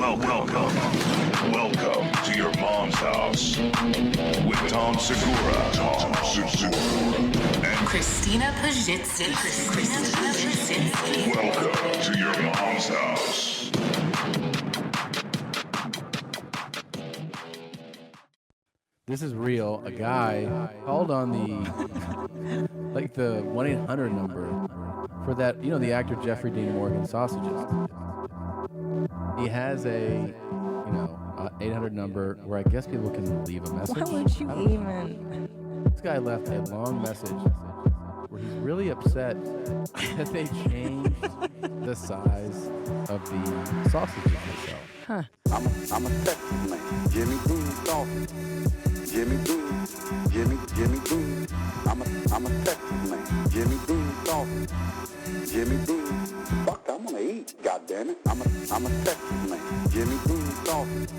Welcome to your mom's house with Tom Segura, and Christina Pajitsin. welcome to your mom's house. This is real. A guy called on the 1-800 number for that, the actor Jeffrey Dean Morgan sausages. He has a 800 number where I guess people can leave a message. Why would you even? This guy left a long message where he's really upset that they changed the size of the sausages they sell. Huh. I'm a Texas man. Jimmy Dean sausage. Jimmy Dean. Jimmy Dean. I'm a Texas man. Jimmy Dean sausage. Jimmy Dean. Fuck, I'm gonna eat. God damn it. I'm a Texas man. Jimmy Dean sausage.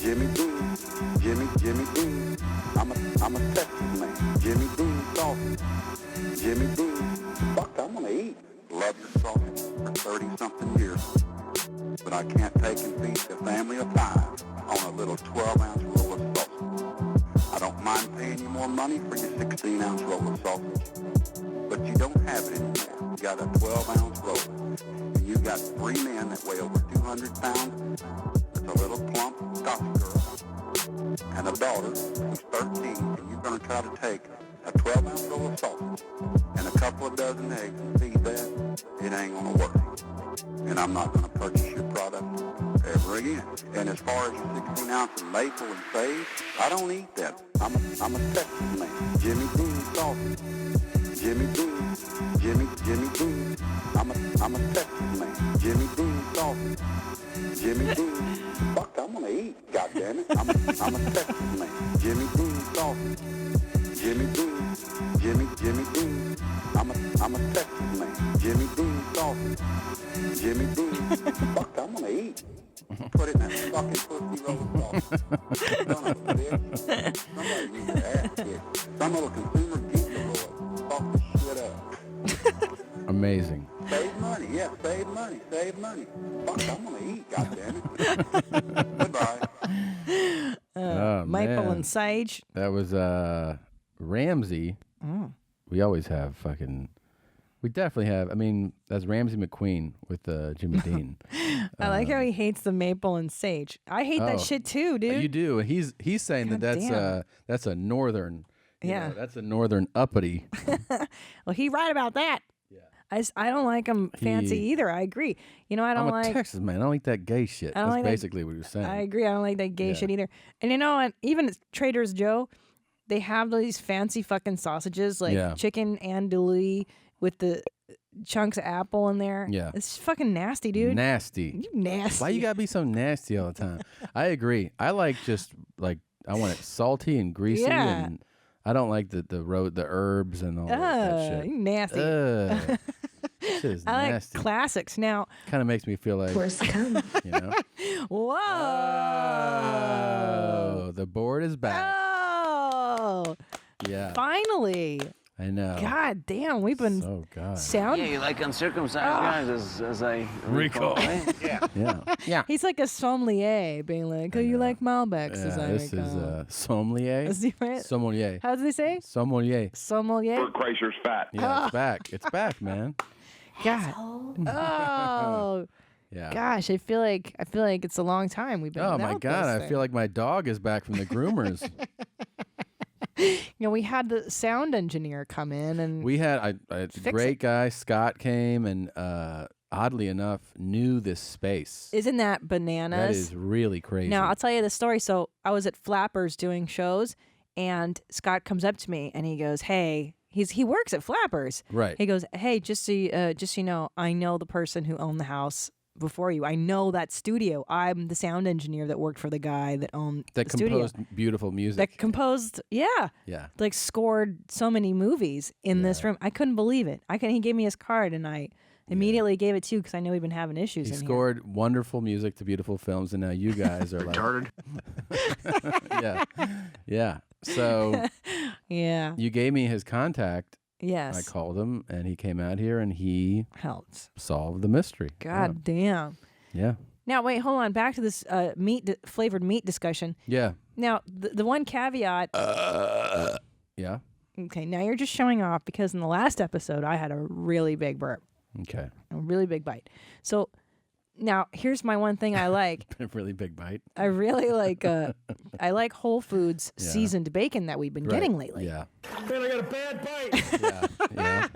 Jimmy Dean. Jimmy Dean. I'm a Texas man. Jimmy Dean sausage. Jimmy Dean. Fuck, I'm gonna eat. Love your sausage for 30-something years. But I can't take and feed a family of 5 on a little 12-ounce roll of sausage. I don't mind paying you more money for your 16-ounce roll of sausage, but you don't have it anymore. You got a 12-ounce roll, and you got 3 men that weigh over 200 pounds. There's a little plump Scotch girl and a daughter who's 13, and you're going to try to take a 12-ounce roll of sausage and a couple of dozen eggs and feed that. It ain't going to work. And I'm not going to purchase your product ever again. And as far as your 16-ounce of maple and sage, I don't eat that. I'm a Texas man. Jimmy Dean sausage. Jimmy Dean. Jimmy Dean. I'm a Texas man. Jimmy Dean sausage. Jimmy Dean. Fuck, I'm going to eat. God damn it. I'm a Texas man. Jimmy Dean sausage. Jimmy Dean. Jimmy Dean. I'm a Texas man. Jimmy Dean sausage. Jimmy Dean. Fuck, I'm gonna eat. Put it in that fucking pussy roll of sausage. Son of a bitch. Somebody needs to ask it. Some little consumer geek will fuck this shit up. Amazing. Save money, yeah, save money. Fuck, I'm gonna eat, goddammit. Goodbye. Maple man. and sage. That was Ramsey. We always have we definitely have. I mean, that's Ramsey McQueen with Jimmy Dean. I like how he hates the maple and sage. I hate that shit too, dude. You do. He's saying God that's damn. that's a northern. Yeah. That's a northern uppity. Well, he right about that. Yeah. I don't like him fancy either. I agree. I don't I'm a like Texas man. I don't like that gay shit. I don't That's like that- basically what he was saying. I agree. I don't like that gay Yeah. shit either. And what? Even at Trader's Joe, they have these fancy fucking sausages like Yeah. chicken andouille with the chunks of apple in there. Yeah. It's fucking nasty, dude. Nasty. You nasty. Why you gotta be so nasty all the time? I agree. I like I want it salty and greasy, Yeah. and I don't like the herbs and all that shit. You nasty. Shit is I like nasty. classics. Now, Kind of makes me feel like Worst come. you know. whoa. Oh, the board is back. Oh, Yeah, finally. I know. God damn, we've been Oh God. sound. Yeah, you like uncircumcised guys, as I Recall. right? Yeah. Yeah. He's like a sommelier, being like, "Oh, you like Malbecs?" Yeah, as I this recall. is sommelier. Is he right? Sommelier. How do they say? Sommelier. Sommelier. Kreischer's fat. Yeah, it's back. It's back, man. God. Oh. Yeah. Gosh, I feel like it's a long time we've been. Oh my without God! this I thing. feel like my dog is back from the groomers. we had the sound engineer come in and We had a Fix great it. guy, Scott, came and oddly enough knew this space. isn't that bananas? That is really crazy. Now, I'll tell you the story. So I was at Flappers doing shows, and Scott comes up to me and he goes, "Hey," he works at Flappers. Right. He goes, "Hey, just so you know, I know the person who owned the house before you. I know that studio. I'm the sound engineer that worked for the guy that owned that the studio. composed beautiful music. That composed, yeah, yeah. like scored so many movies in this room. I couldn't believe it. He gave me his card, and I immediately gave it to you because I know we've been having issues. He in scored wonderful music to beautiful films, and now you guys are like Retarded. yeah, yeah. So here. Yeah. you gave me his contact. Yes. I called him, and he came out here, and he Helped. solved the mystery. God damn. Yeah. Now, wait, hold on. Back to this flavored meat discussion. Yeah. Now, the one caveat. Yeah. Okay, now you're just showing off because in the last episode, I had a really big burp. Okay. A really big bite. So now here's my one thing I like. A really big bite. I really like I like Whole Foods seasoned bacon that we've been getting lately. Yeah. Man, I got a bad bite. Yeah.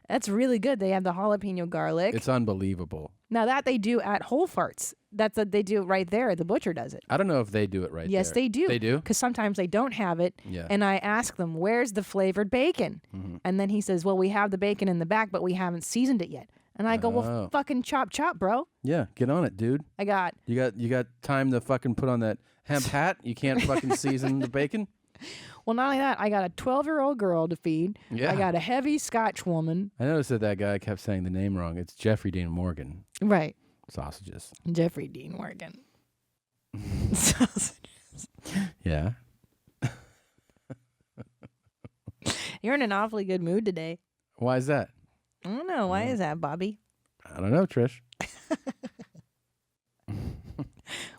That's really good. They have the jalapeno garlic. It's unbelievable. Now that they do at Whole Farts. That's what they do right there. The butcher does it. I don't know if they do it right Yes, there. they do. They do? Because sometimes they don't have it. Yeah. And I ask them, where's the flavored bacon? Mm-hmm. And then he says, well, we have the bacon in the back, but we haven't seasoned it yet. And I go, well, fucking chop, bro. Yeah, get on it, dude. I got. You got time to fucking put on that hemp hat? You can't fucking season the bacon? Well, not only that, I got a 12-year-old girl to feed. Yeah. I got a heavy Scotch woman. I noticed that guy kept saying the name wrong. It's Jeffrey Dean Morgan. Right. Sausages. Jeffrey Dean Morgan. Sausages. Yeah. You're in an awfully good mood today. Why is that? I don't know. Why is that, Bobby? I don't know, Trish.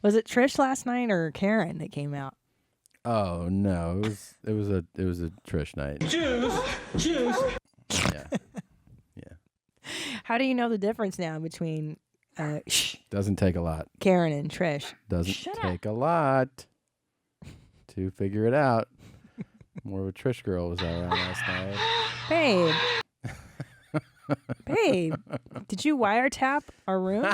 Was it Trish last night or Karen that came out? Oh no, it was a Trish night. Juice. Yeah. How do you know the difference now between Doesn't take a lot. Karen and Trish? Doesn't Shut take a lot to figure it out. More of a Trish girl was around last night. Babe, did you wiretap our room?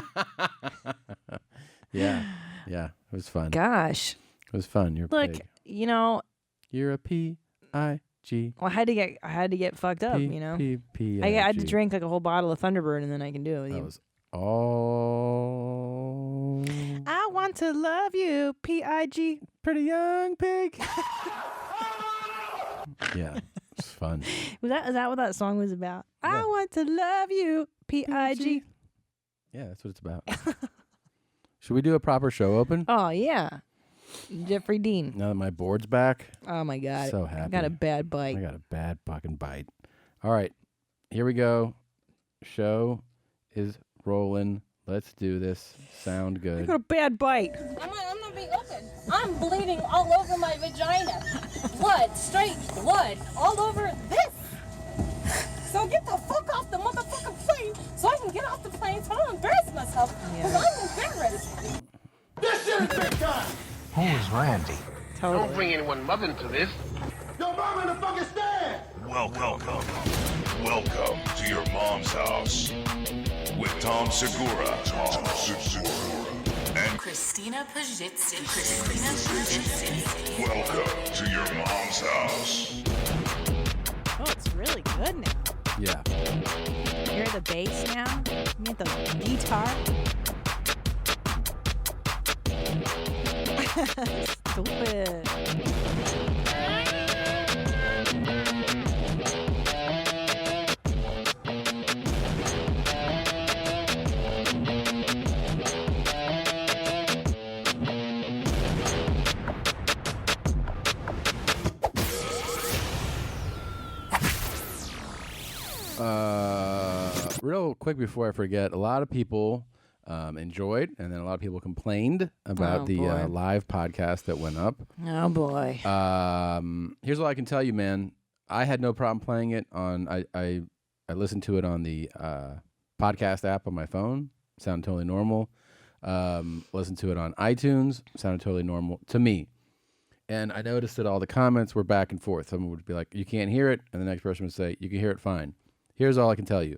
Yeah, it was fun. Gosh. It was fun. You're a Look, pig. You're a P-I-G. Well, I had to get fucked up, P-I-G. I had to drink like a whole bottle of Thunderbird and then I can do it with That you. was all. I want to love you, P-I-G. Pretty young pig. Yeah, it's fun. Is that what that song was about? I want to love you, P-I-G. Yeah, that's what it's about. Should we do a proper show open? Oh, yeah. Jeffrey Dean. Now that my board's back. Oh, my God. So happy. I got a bad bite. I got a bad fucking bite. All right, here we go. Show is rolling. Let's do this. Sound I good. got a bad bite. I'm gonna be open. I'm bleeding all over my vagina. Blood, straight blood, all over this. So get the fuck off the motherfucking plane so I can get off the plane so I don't embarrass myself. Because I'm embarrassed. This shit is big time. Who is Randy? Totally. Don't bring anyone mother into this. Yo, mom in the fucking stand. Welcome to your mom's house with Tom Segura. And Christina Pajitsin. welcome to your mom's house. Oh, it's really good now. Yeah. You hear the bass now? You get the guitar. Stupid. Real quick before I forget, a lot of people enjoyed, and then a lot of people complained about the live podcast that went up. Oh, boy. Here's what I can tell you, man. I had no problem playing it on. I listened to it on the podcast app on my phone. Sounded totally normal. Listened to it on iTunes. Sounded totally normal to me. And I noticed that all the comments were back and forth. Someone would be like, "You can't hear it," and the next person would say, "You can hear it fine." Here's all I can tell you.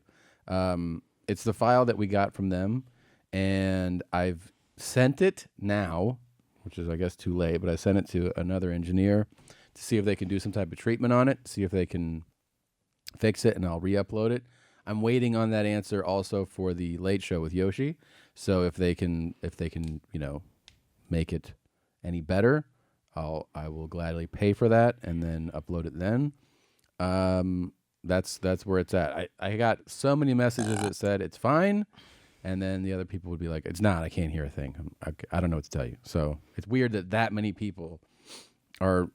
It's the file that we got from them, and I've sent it now, which is, I guess, too late, but I sent it to another engineer to see if they can do some type of treatment on it, see if they can fix it, and I'll re-upload it. I'm waiting on that answer also for the Late Show with Yoshi. So if they can, make it any better, I will gladly pay for that and then upload it then. That's where it's at. I got so many messages that said it's fine, and then the other people would be like, "It's not. I can't hear a thing. I don't know what to tell you." So it's weird that many people are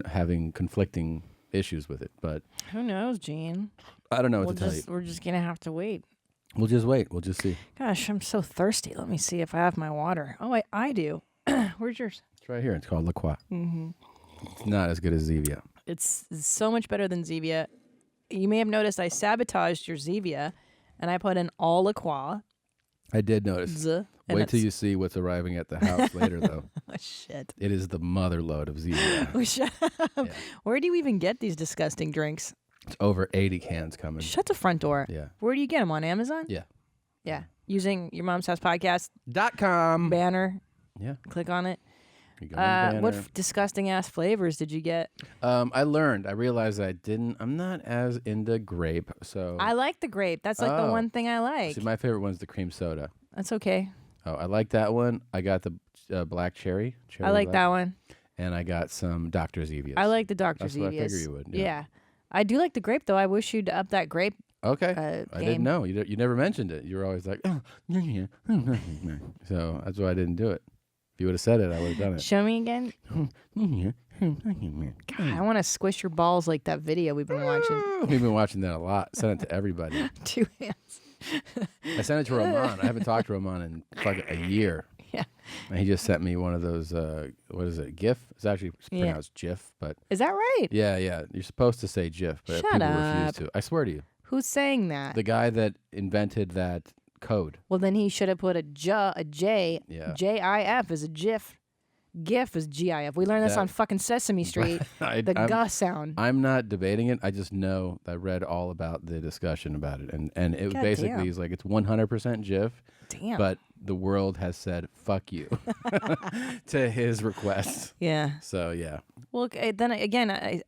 having conflicting issues with it. But Who knows, Gene? I don't know what to tell you. We're just gonna have to wait. We'll just wait. We'll just see. Gosh, I'm so thirsty. Let me see if I have my water. Oh, I do. Where's yours? It's right here. It's called La Croix. Mm-hmm. It's not as good as Zevia. It's so much better than Zevia. You may have noticed I sabotaged your Zevia, and I put in all La Croix. I did notice. Wait till you see what's arriving at the house later, though. Oh, shit. It is the mother load of Zevia. Oh, shut up. Yeah. Where do you even get these disgusting drinks? It's over 80 cans coming. Shut the front door. Yeah. Where do you get them? On Amazon? Yeah. Yeah. Using your mom's house podcast .com banner. Yeah. Click on it. You go on the What banner. disgusting ass flavors did you get? I realized I'm not as into grape, so. I like the grape. That's like the one thing I like. See, my favorite one's the cream soda. That's okay. Oh, I like that one. I got the black cherry. I like that one. And I got some Dr. Zevias. I like the Dr. That's Zevias. what I figured you would. Yeah. I do like the grape, though. I wish you'd up that grape. Okay. I didn't know. You never mentioned it. You were always like, oh, yeah. So that's why I didn't do it. If you would have said it, I would have done it. Show me again. God, I want to squish your balls like that video we've been watching. We've been watching that a lot. Sent it to everybody. 2 hands. I sent it to Roman. I haven't talked to Roman in fucking a year. Yeah. And he just sent me one of those, what is it, GIF? It's actually pronounced GIF, but. Is that right? Yeah. You're supposed to say GIF, but Shut people up. refuse to. I swear to you. Who's saying that? The guy that invented that code. Well, then he should have put a J. Yeah. J-I-F is a GIF. GIF is G-I-F. We learned this on fucking Sesame Street. The G sound. I'm not debating it. I just know I read all about the discussion about it. And it God basically damn. is like it's 100% GIF. Damn. But the world has said, fuck you to his request. Yeah. So, yeah. Well, okay, then again, it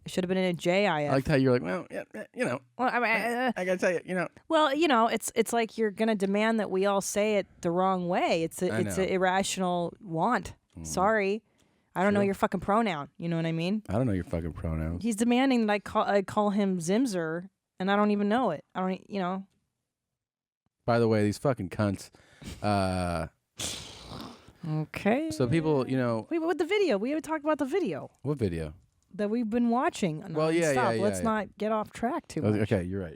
should have been in a J-I-F. I liked how you're like, well, yeah, Well, I mean, I got to tell you, Well, it's like you're gonna demand that we all say it the wrong way. It's an irrational want. Sorry, I don't know your fucking pronoun. You know what I mean? I don't know your fucking pronouns. He's demanding that I call him Zimzer, and I don't even know it. I don't, By the way, these fucking cunts. Okay. So people, Wait, but with the video, we haven't talked about the video what video? that we've been watching. Well, yeah, nonstop. yeah, Let's yeah. not get off track too much. Okay, you're right.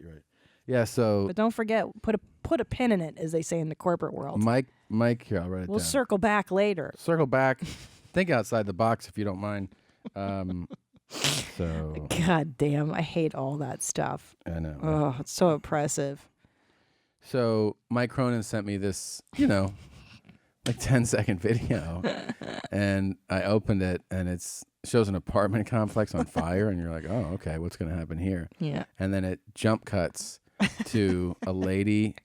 Yeah, so But don't forget, put a pin in it, as they say in the corporate world. Mike, here, I'll write it We'll down. circle back later. Circle back. Think outside the box if you don't mind. So God damn, I hate all that stuff. I know. Oh, it's so oppressive. So Mike Cronin sent me this, like 10-second video, and I opened it, and it shows an apartment complex on fire, and you're like, oh, okay, what's gonna happen here? Yeah. And then it jump cuts to a lady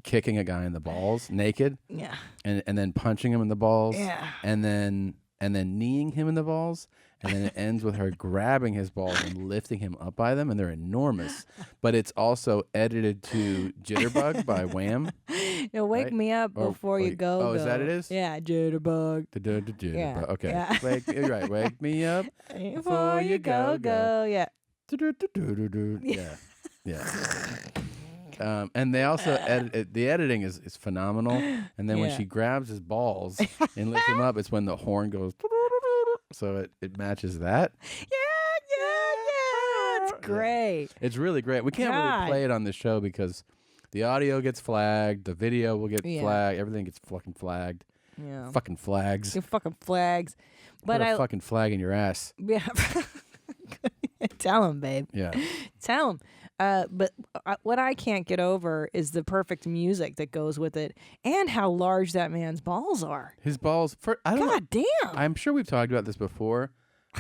kicking a guy in the balls naked. Yeah. And then punching him in the balls. Yeah. And then kneeing him in the balls. And then it ends with her grabbing his balls and lifting him up by them, and they're enormous. But it's also edited to Jitterbug by Wham. Wake right? me up before you go. Oh, is that it is? Yeah, Jitterbug. Jitterbug. Yeah, Okay. yeah. You're right. Wake me up Before you go. Yeah. Yeah. Yeah. And they also edit the editing is phenomenal. And then when Yeah. she grabs his balls and lifts him up, it's when the horn goes. So it matches that. Yeah. It's great. It's really great. We can't God. really play it on the show because the audio gets flagged, the video will get flagged, everything gets fucking flagged. Yeah. Fucking flags. You fucking flags. But Put a fucking flag in your ass. Yeah. Tell him, babe. Yeah. Tell him. But what I can't get over is the perfect music that goes with it, and how large that man's balls are. His balls. I don't know. God damn. I'm sure we've talked about this before.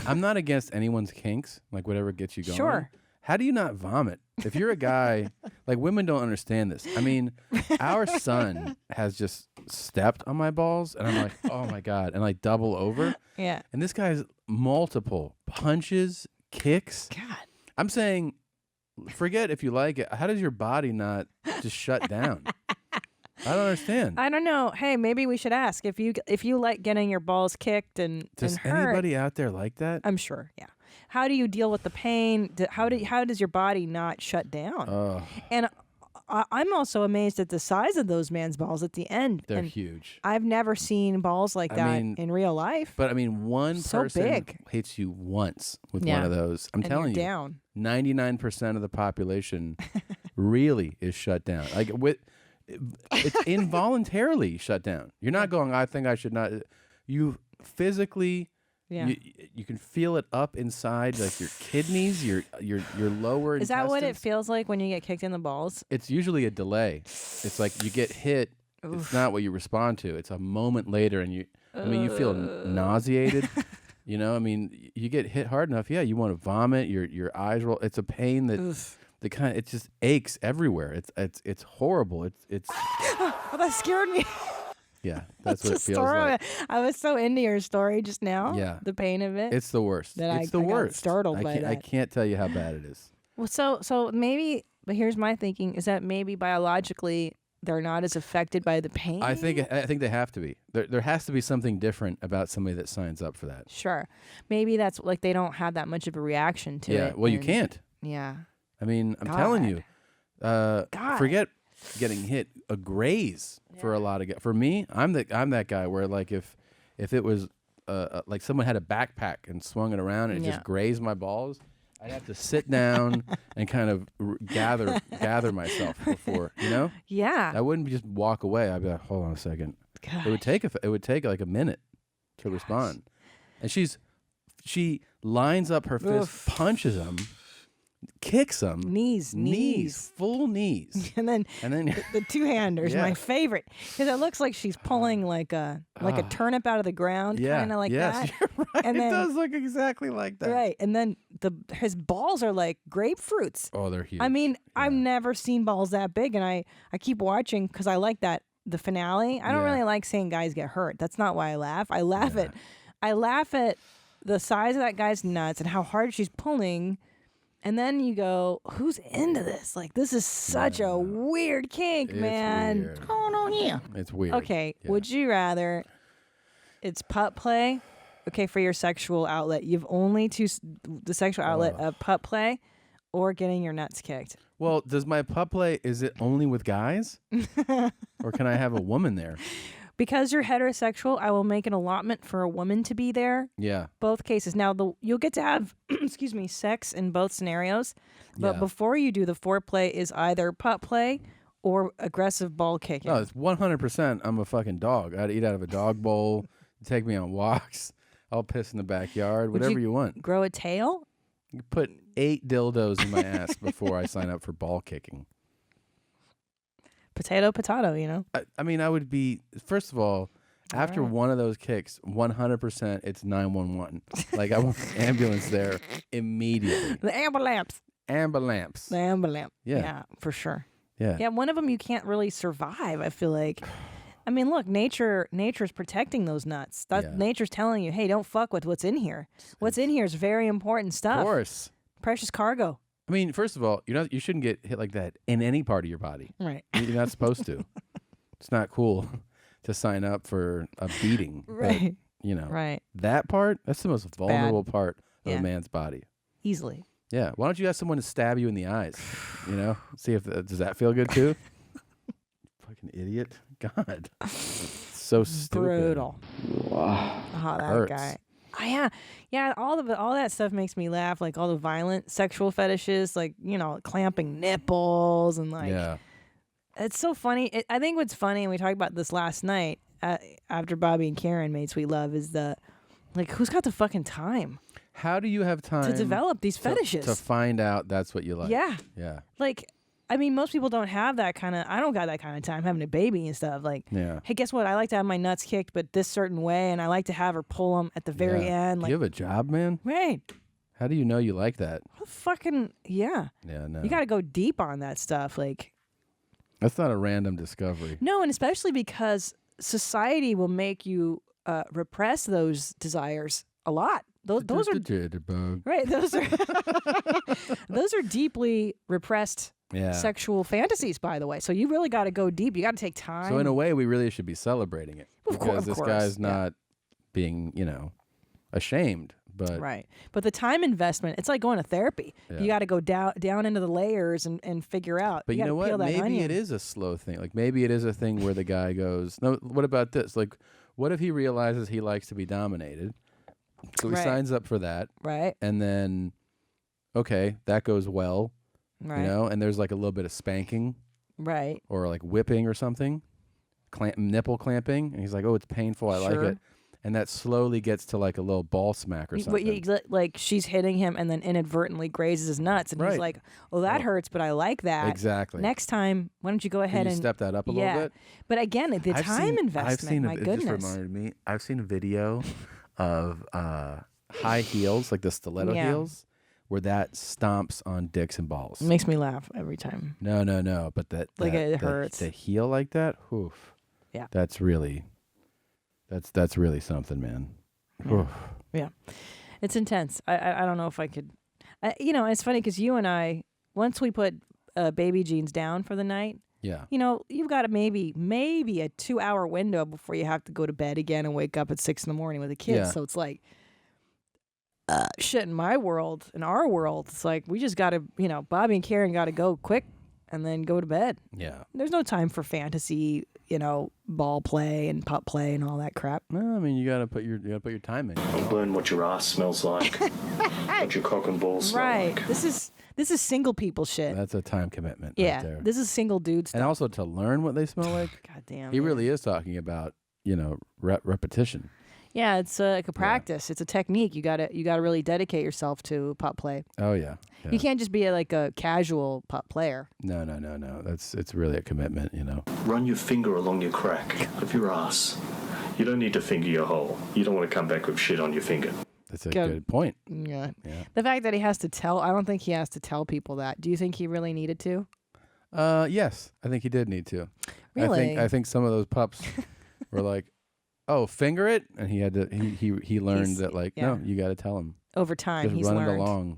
I'm not against anyone's kinks, like whatever gets you going. Sure. How do you not vomit? If you're a guy, like women don't understand this. I mean, our son has just stepped on my balls, and I'm like, oh my God, and like double over. Yeah. And this guy's multiple punches, kicks. God. I'm saying, forget if you like it. How does your body not just shut down? I don't understand. I don't know. Hey, maybe we should ask if you like getting your balls kicked and Does hurt. anybody out there like that? I'm sure. Yeah. How do you deal with the pain? How does your body not shut down? Oh, And I'm also amazed at the size of those man's balls at the end. they're And huge. I've never seen balls like I that mean, in real life. But I mean, one So person big. hits you once with Yeah. one of those. I'm And telling you're you, down. 99% of the population really is shut down. Like it's involuntarily shut down. You're not going, I think I should not. You physically, you can feel it up inside, like your kidneys, your lower intestines. Is that what it feels like when you get kicked in the balls? It's usually a delay. It's like you get hit. Oof. It's not what you respond to. It's a moment later, and you feel nauseated. You know, I mean, you get hit hard enough, you want to vomit. Your eyes roll. It's a pain that it just aches everywhere. It's horrible. It's. Oh, that scared me. Yeah, that's what it feels like. I was so into your story just now. Yeah, the pain of it. It's the worst. It's the worst. Got startled by that. I can't tell you how bad it is. Well, so maybe, but here's my thinking: is that maybe biologically they're not as affected by the pain? I think they have to be. There has to be something different about somebody that signs up for that. Sure, maybe that's like they don't have that much of a reaction to it. Yeah, well, you can't. Yeah. I mean, I'm telling you, forget getting hit. A graze for a lot of guys. For me, I'm that guy where like if it was like someone had a backpack and swung it around and it just grazed my balls, I'd have to sit down and kind of gather myself before, you know? Yeah. I wouldn't just walk away. I'd be like, hold on a second. Gosh. It would take like a minute to respond. And she lines up her fist, punches him, kicks him. Knees. Full knees. And then the two-handers, my favorite. Because it looks like she's pulling like a turnip out of the ground, kind of like that. You're right. And then, it does look exactly like that. Right. And then his balls are like grapefruits. Oh, they're huge. I mean, I've never seen balls that big, and I keep watching because I like the finale. I don't really like seeing guys get hurt. That's not why I laugh. I laugh at the size of that guy's nuts and how hard she's pulling. And then you go, who's into this? Like, this is such a weird kink, man. Weird. What's going on here? It's weird. Okay, would you rather it's putt play, okay, for your sexual outlet? You've only the sexual outlet of putt play or getting your nuts kicked? Well, does my putt play, is it only with guys? Or can I have a woman there? Because you're heterosexual, I will make an allotment for a woman to be there. Yeah. Both cases. Now, you'll get to have, sex in both scenarios. But before you do, the foreplay is either putt play or aggressive ball kicking. No, it's 100%. I'm a fucking dog. I'd eat out of a dog bowl, take me on walks. I'll piss in the backyard, whatever you want. Grow a tail? You put 8 dildos in my ass before I sign up for ball kicking. Potato, you know? I mean, I would be, first of all, after one of those kicks, 100% it's 911. Like, I want the ambulance there immediately. The ambulance. The ambulance. Yeah, for sure. Yeah, one of them you can't really survive, I feel like. I mean, look, nature's protecting those nuts. Nature's telling you, hey, don't fuck with what's in here. What's in here is very important stuff. Of course. Precious cargo. I mean, first of all, you shouldn't get hit like that in any part of your body. Right. You're not supposed to. It's not cool to sign up for a beating. Right. But, right. That part, that's the most vulnerable part of a man's body. Easily. Yeah. Why don't you ask someone to stab you in the eyes? See if does that feel good too? Fucking idiot. God. So stupid. Brutal. Wow. Oh, that hurts. guy. Oh, yeah. All that stuff makes me laugh. Like all the violent sexual fetishes, like clamping nipples and like. Yeah. It's so funny. I think what's funny, and we talked about this last night after Bobby and Karen made Sweet Love, is who's got the fucking time? How do you have time to develop these fetishes? To find out that's what you like. Yeah. Yeah. Like, I mean, most people don't have that kind of. I don't got that kind of time having a baby and stuff. Like, hey, guess what? I like to have my nuts kicked, but this certain way, and I like to have her pull them at the very end. Like, do you have a job, man? Right. How do you know you like that? Fucking yeah. Yeah, no. You got to go deep on that stuff. Like, that's not a random discovery. No, and especially because society will make you repress those desires a lot. Those are right. Those are deeply repressed. Yeah. Sexual fantasies, by the way. So you really got to go deep. You got to take time. So in a way, we really should be celebrating it because this guy's not being, ashamed. But right. But the time investment, it's like going to therapy. Yeah. You got to go down into the layers and figure out. But you know what? Maybe it is a slow thing. Like maybe it is a thing where the guy goes, no. What about this? Like, what if he realizes he likes to be dominated? So he signs up for that. Right. And then, okay, that goes well. Right. You know, and there's like a little bit of spanking Right. or like whipping or something, nipple clamping, and he's like, "Oh, it's painful. I like Sure. it." And that slowly gets to like a little ball smack or something. Like she's hitting him and then inadvertently grazes his nuts, and he's Right. like, "Oh, that hurts, but I like that." Exactly. Next time, why don't you go ahead you and step that up a yeah. little bit? But again, the time investment. My It goodness. just reminded me. I've seen a video of high heels, like the stiletto Yeah. heels, where that stomps on dicks and balls. It makes me laugh every time. No. But that Like, it the- hurts. The heel like that. Oof. Yeah. That's really something, man. Yeah. Oof. Yeah, it's intense. I don't know if I could. You know, it's funny because you and I, once we put baby jeans down for the night, Yeah. you know, you've got a maybe a 2-hour window before you have to go to bed again and wake up at 6 a.m. with the kids. Yeah. So it's like, shit. In my world, in our world, it's like we just got to, you know, Bobby and Karen got to go quick and then go to bed. Yeah. There's no time for fantasy, you know, ball play and pup play and all that crap. No, I mean you gotta put your time in. You know? Learn what your ass smells like, what your cock and balls smell Right. like. This is single people shit. That's a time commitment. Yeah, Right there. this is single dude stuff. And also to learn what they smell like. God damn. He yeah. really is talking about, you know, repetition. Yeah, it's like a practice. It's a technique. You gotta really dedicate yourself to pup play. Oh yeah. You can't just be like a casual pup player. No. It's really a commitment, you know. Run your finger along your crack of your ass. You don't need to finger your hole. You don't want to come back with shit on your finger. That's a Go- good point. Yeah. Yeah. The fact that he has to tell, I don't think he has to tell people that. Do you think he really needed to? Yes, I think he did need to. Really? I think some of those pups were like, "Oh, finger it," and he had to. He learned He's- that like, yeah. no, you got to tell him. Over time, Just he's run learned. it along.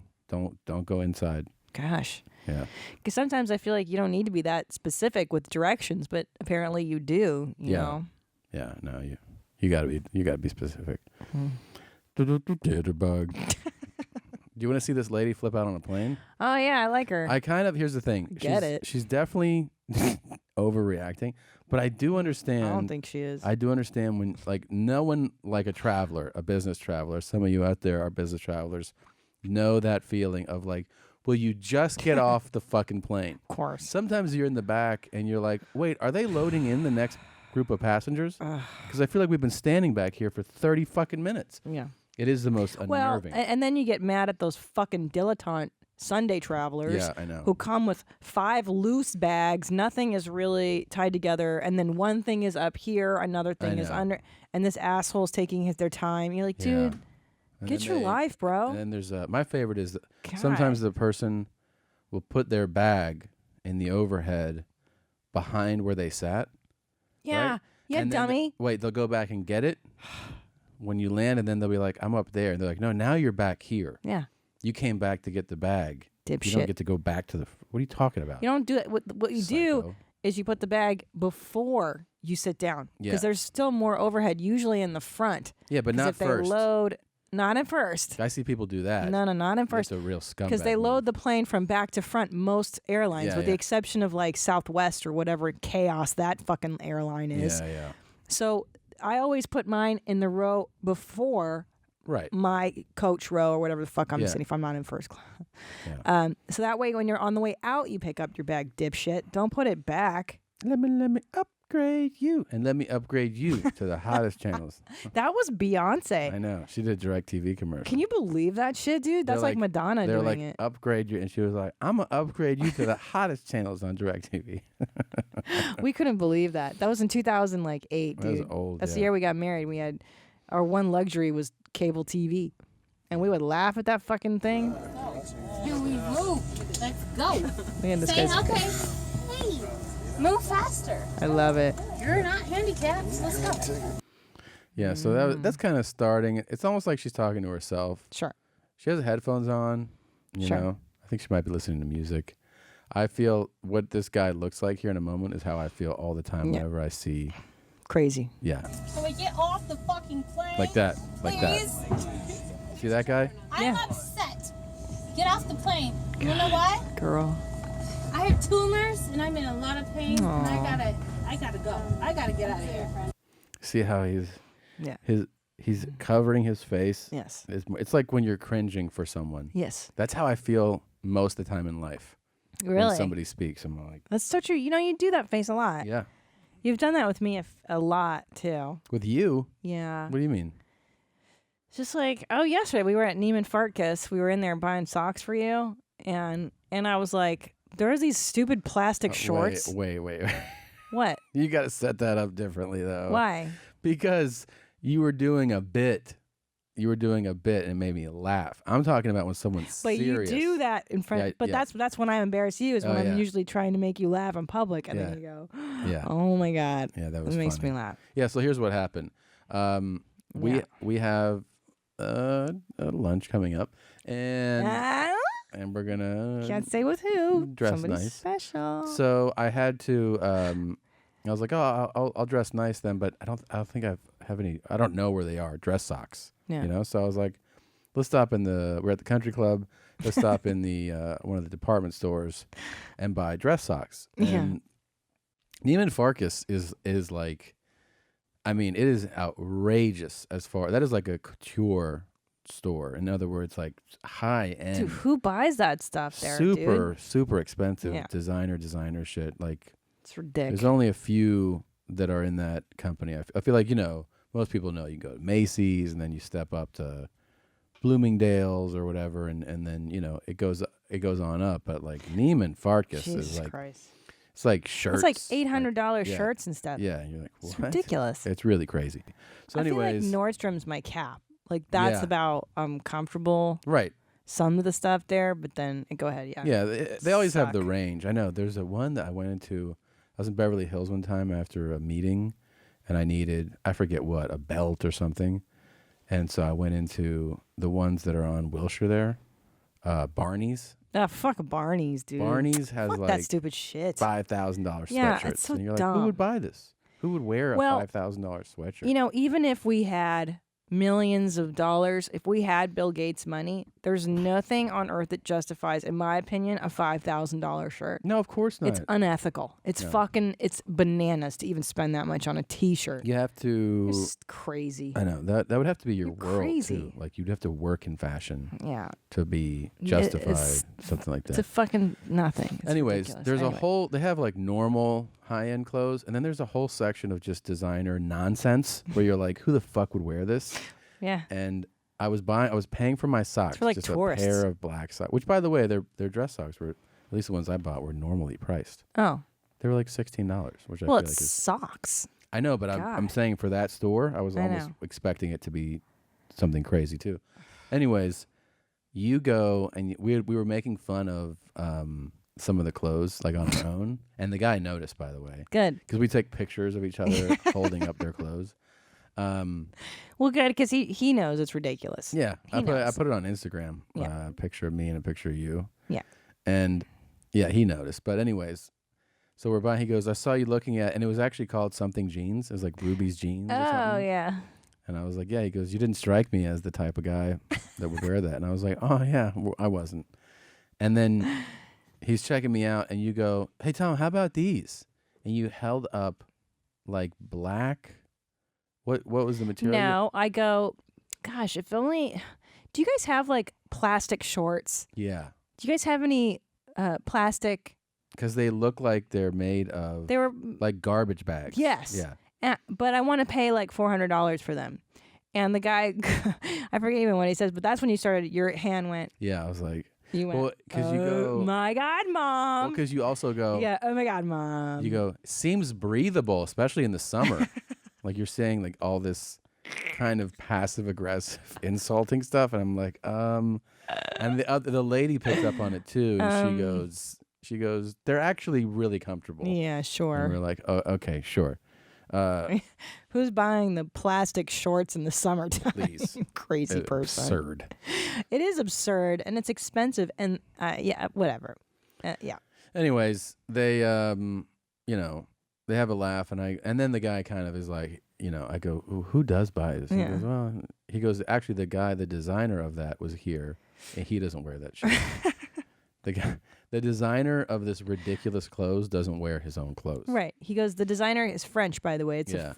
Don't go inside. Gosh. Yeah. Because sometimes I feel like you don't need to be that specific with directions, but apparently you do. You Yeah. know. Yeah. No, you gotta be specific. Hmm. Bug. Do you want to see this lady flip out on a plane? Oh yeah, I like her. Here's the thing. Get it. She's definitely overreacting, but I do understand. I don't think she is. I do understand when, like, no one, like a traveler, a business traveler, some of you out there are business travelers, know that feeling of like, will you just get off the fucking plane? Of course. Sometimes you're in the back and you're like, wait, are they loading in the next group of passengers? Because I feel like we've been standing back here for 30 fucking minutes. Yeah. It is the most Well, unnerving. and then you get mad at those fucking dilettante Sunday travelers Yeah, I know. who come with 5 loose bags. Nothing is really tied together. And then one thing is up here, another thing is know. under. And this asshole's taking their time. You're like, Yeah. dude, And get then your life, bro. And then there's my favorite is that sometimes the person will put their bag in the overhead behind where they sat. Yeah. right? Yeah, And then dummy. they'll go back and get it when you land, and then they'll be like, I'm up there. And they're like, no, now you're back here. Yeah. You came back to get the bag. You Dipshit. don't get to go back to the. What are you talking about? You don't do it. What you do Psycho. is you put the bag before you sit down. Yeah. Because there's still more overhead, usually in the front. Yeah, but 'Cause not if first. they load, not at first. I see people do that. No, not in first. It's a real scumbag. Because they load the plane from back to front, most airlines, Yeah, with the yeah. exception of like Southwest or whatever chaos that fucking airline is. Yeah. So I always put mine in the row before Right. my coach row or whatever the fuck I'm Yeah. sitting if I'm not in first class. Yeah. So that way when you're on the way out, you pick up your bag, dipshit. Don't put it back. Let me upgrade you, and let me upgrade you to the hottest channels. That was Beyonce. I know she did a DirecTV commercial. Can you believe that shit, dude? That's They're like Madonna They're doing like, it. upgrade you, and she was like, I'm gonna upgrade you to the hottest channels on DirecTV. We couldn't believe that. That was in 2008, That was dude. old, That's the yeah. year we got married. We had our one luxury was cable TV, and we would laugh at that fucking thing. Here we move. Let's go. Look at this Say guy's- okay. Hey, move faster. I love it. You're not handicapped. Let's go. Yeah, so that's kind of starting. It's almost like she's talking to herself. Sure. She has headphones on. You Sure. know, I think she might be listening to music. I feel what this guy looks like here in a moment is how I feel all the time Yeah. whenever I see. Crazy. Yeah, Can we get off the fucking plane? like that, like Please? that. See that guy? I'm upset. Get off the plane. You know why? Girl. I have tumors and I'm in a lot of pain and Aw. I gotta go. I gotta get out of here. See how he's Yeah. he's covering his face. Yes. It's like when you're cringing for someone. Yes. That's how I feel most of the time in life. when Really? somebody speaks. I'm like, That's so true. You know, you do that face a lot. yeah. You've done that with me a lot too. With you? Yeah. What do you mean? It's just like, oh, yesterday we were at Neiman Farkas. We were in there buying socks for you, and I was like, there's these stupid plastic shorts. Wait. What? You got to set that up differently, though. Why? Because you were doing a bit. You were doing a bit and it made me laugh. I'm talking about when someone's But serious. you do that in front. Yeah, but yeah. that's when I embarrass you. Is when Oh, I'm yeah. usually trying to make you laugh in public, and then Yeah. you go, Yeah. "Oh my god!" Yeah, that was It makes funny. me laugh. Yeah, so here's what happened. We have a lunch coming up, and we're gonna Can't say with who. dress Somebody nice. special. So I had to. I was like, oh, I'll dress nice then, but I don't think I have any. I don't know where they are. Dress socks. Yeah. You know. So I was like, let's stop in the. We're at the country club. Let's stop in the one of the department stores, and buy dress socks. And Neiman Farkas is like, I mean, it is outrageous as far. That is like a couture store. In other words, like high end. Dude, who buys that stuff there? Super expensive Yeah. designer shit. Like It's ridiculous. there's only a few that are in that company. I feel like, most people know you go to Macy's and then you step up to Bloomingdale's or whatever, and then it goes on up. But like Neiman Farkas Jesus is like Christ. it's like shirts. It's like $800 yeah. shirts and stuff. Yeah, and you're like, It's what? ridiculous. It's really crazy. So I feel anyways, like Nordstrom's my cap. Like that's Yeah. about comfortable. right. Some of the stuff there, but then go ahead. Yeah. Yeah, they always have the Suck. range. I know. There's a one that I went into. I was in Beverly Hills one time after a meeting, and I needed, I forget what, a belt or something. And so I went into the ones that are on Wilshire there, Barney's. Ah, fuck Barney's, dude. Barney's has Fuck like that stupid shit. $5,000 sweatshirts. Yeah, it's so and you're like, dumb. who would buy this? Who would wear a Well, $5,000 sweatshirt? You know, even if we had millions of dollars, if we had Bill Gates money, there's nothing on earth that justifies, in my opinion, a $5,000 shirt. No, of course not. It's unethical. It's it's bananas to even spend that much on a T-shirt. You have to. It's crazy. I know that would have to be your You're world crazy. too. Like you'd have to work in fashion Yeah. to be It's- justified, something like It's that. a fucking nothing. It's Anyways, ridiculous. there's Anyway. a whole. They have like normal high-end clothes, and then there's a whole section of just designer nonsense where you're like, who the fuck would wear this? Yeah. And I was paying for my socks, for, like, just tourists. a pair of black socks. Which, by the way, their dress socks were, at least the ones I bought, were normally priced. Oh. They were like $16, which I Well, feel it's like is. socks. I know, but I'm God. saying for that store, I was I almost know. expecting it to be something crazy too. Anyways, you go and we were making fun of some of the clothes like on our own, and the guy noticed, by the way. Good. Because we take pictures of each other holding up their clothes. Well, good, because he knows it's ridiculous. Yeah, He I knows. put it on Instagram. Yeah. A picture of me and a picture of you. Yeah. And yeah, he noticed. But anyways, so we're buying. He goes, I saw you looking at, and it was actually called something jeans. It was like Ruby's jeans. Or Oh, something. yeah. And I was like, yeah. He goes, you didn't strike me as the type of guy that would wear that. And I was like, oh yeah, I wasn't. And then he's checking me out, and you go, hey Tom, how about these? And you held up like black. What was the material? No, I go, gosh, if only. Do you guys have like plastic shorts? Yeah, Do you guys have any plastic? because they look like they're made of. They were. like garbage bags. Yes. Yeah. But I want to pay like $400 for them. And the guy, I forget even what he says, but that's when you started, your hand went, Yeah, I was like, you went, well, because you oh go, my God, Mom. because you also go, Yeah, oh my God, Mom. you go, seems breathable, especially in the summer. Like you're saying like all this kind of passive aggressive insulting stuff, and I'm like, and the lady picked up on it too, and she goes, they're actually really comfortable. Yeah, And sure. we're like, oh, okay, sure. Who's buying the plastic shorts in the summertime? Please. Crazy person. Absurd. It is absurd, and it's expensive, and yeah, whatever. Yeah. Anyways, they they have a laugh, and then the guy kind of is like, I go, who does buy this? Yeah. He goes, actually the designer of that was here, and he doesn't wear that shit. The designer of this ridiculous clothes doesn't wear his own clothes. Right. He goes, the designer is French, by the way. It's Yeah.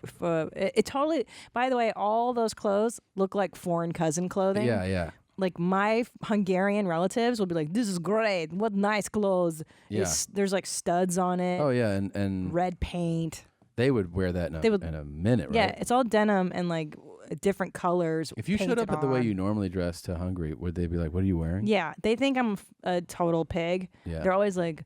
it totally, by the way, all those clothes look like foreign cousin clothing. Yeah, yeah. like my Hungarian relatives will be like, "This is great. What nice clothes." Yeah. There's like studs on it. Oh yeah, and Red paint. they would wear that in a minute, right? Yeah, it's all denim and like different colors. If you showed up painted at the way on. you normally dress to Hungary, would they be like, "What are you wearing?" Yeah, they think I'm a total pig. Yeah. They're always like,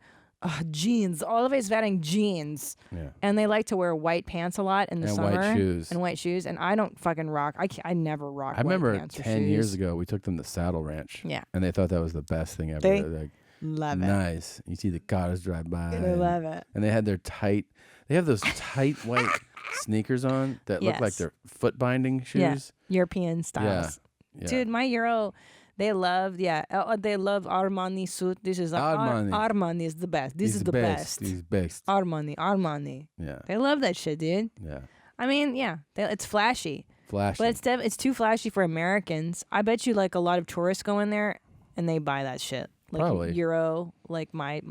jeans. Always wearing jeans. Yeah. And they like to wear white pants a lot in the And summer. white shoes. And white shoes. And I don't fucking rock. I never rock. I remember white pants or 10 years shoes. ago, we took them to Saddle Ranch. Yeah. And they thought that was the best thing ever. They They're like, love it. nice. You see the cars drive by. They love it. And they had they have those tight white sneakers on that look like Yes. they're foot binding shoes. Yeah. European styles. Yeah. Dude, my Euro, they love Armani suit. This is Armani. Armani is the best. This is the best. He's best. Armani. Yeah. They love that shit, dude. Yeah. I mean, yeah, it's flashy. Flashy. But it's too flashy for Americans. I bet you like a lot of tourists go in there and they buy that shit. Like Probably. Euro, like my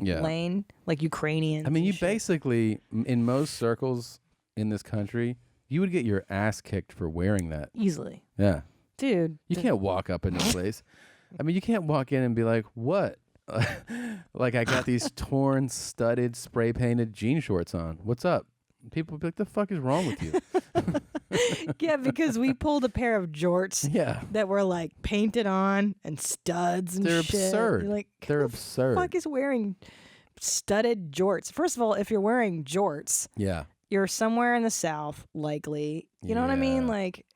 Yeah. lane, like Ukrainians. I mean, and you shit. basically, in most circles in this country, you would get your ass kicked for wearing that. easily, Yeah. dude. You can't walk up in a place. I mean, you can't walk in and be like, "What?" Like I got these torn, studded, spray painted jean shorts on. What's up? People would be like, "The fuck is wrong with you?" Yeah, because we pulled a pair of jorts Yeah. that were like painted on and studs and They're shit. absurd. You're like, They're who absurd. the fuck is wearing studded jorts? First of all, if you're wearing jorts, Yeah. you're somewhere in the South, likely. You know what I mean? Yeah. Like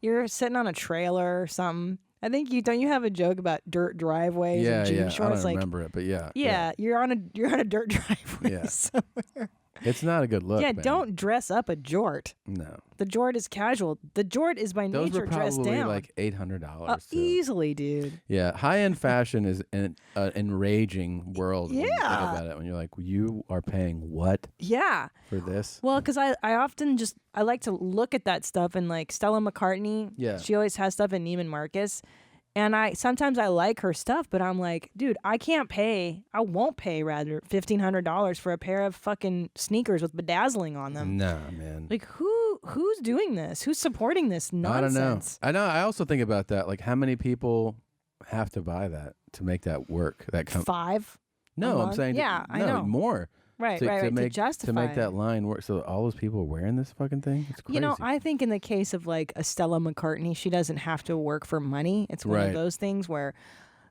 you're sitting on a trailer or something. I think you have a joke about dirt driveways Yeah, and jean yeah. shorts. I don't Like, remember it, but yeah. yeah, you're on a dirt driveway Yeah. somewhere. It's not a good look. Yeah, man. don't dress up a jort. No. The jort is casual. The jort is by Those nature were dressed probably down. like $800. too. Easily, dude. Yeah, high-end fashion is an enraging world. When you think Yeah. about it, when you're like, you are paying what Yeah. for this? Well, because I often I like to look at that stuff and like Stella McCartney. Yeah. She always has stuff in Neiman Marcus. And sometimes I like her stuff, but I'm like, dude, I won't pay rather $1,500 for a pair of fucking sneakers with bedazzling on them. Nah, man. Like who's doing this? Who's supporting this nonsense? I don't know. I know. I also think about that. Like, how many people have to buy that to make that work? That 5? No, a I'm month? saying Yeah, I no, know. more. Right, to, right, to right. make to justify to make it. that line work. So all those people are wearing this fucking thing. It's crazy. You know, I think in the case of like a Stella McCartney, she doesn't have to work for money. It's one Right. of those things where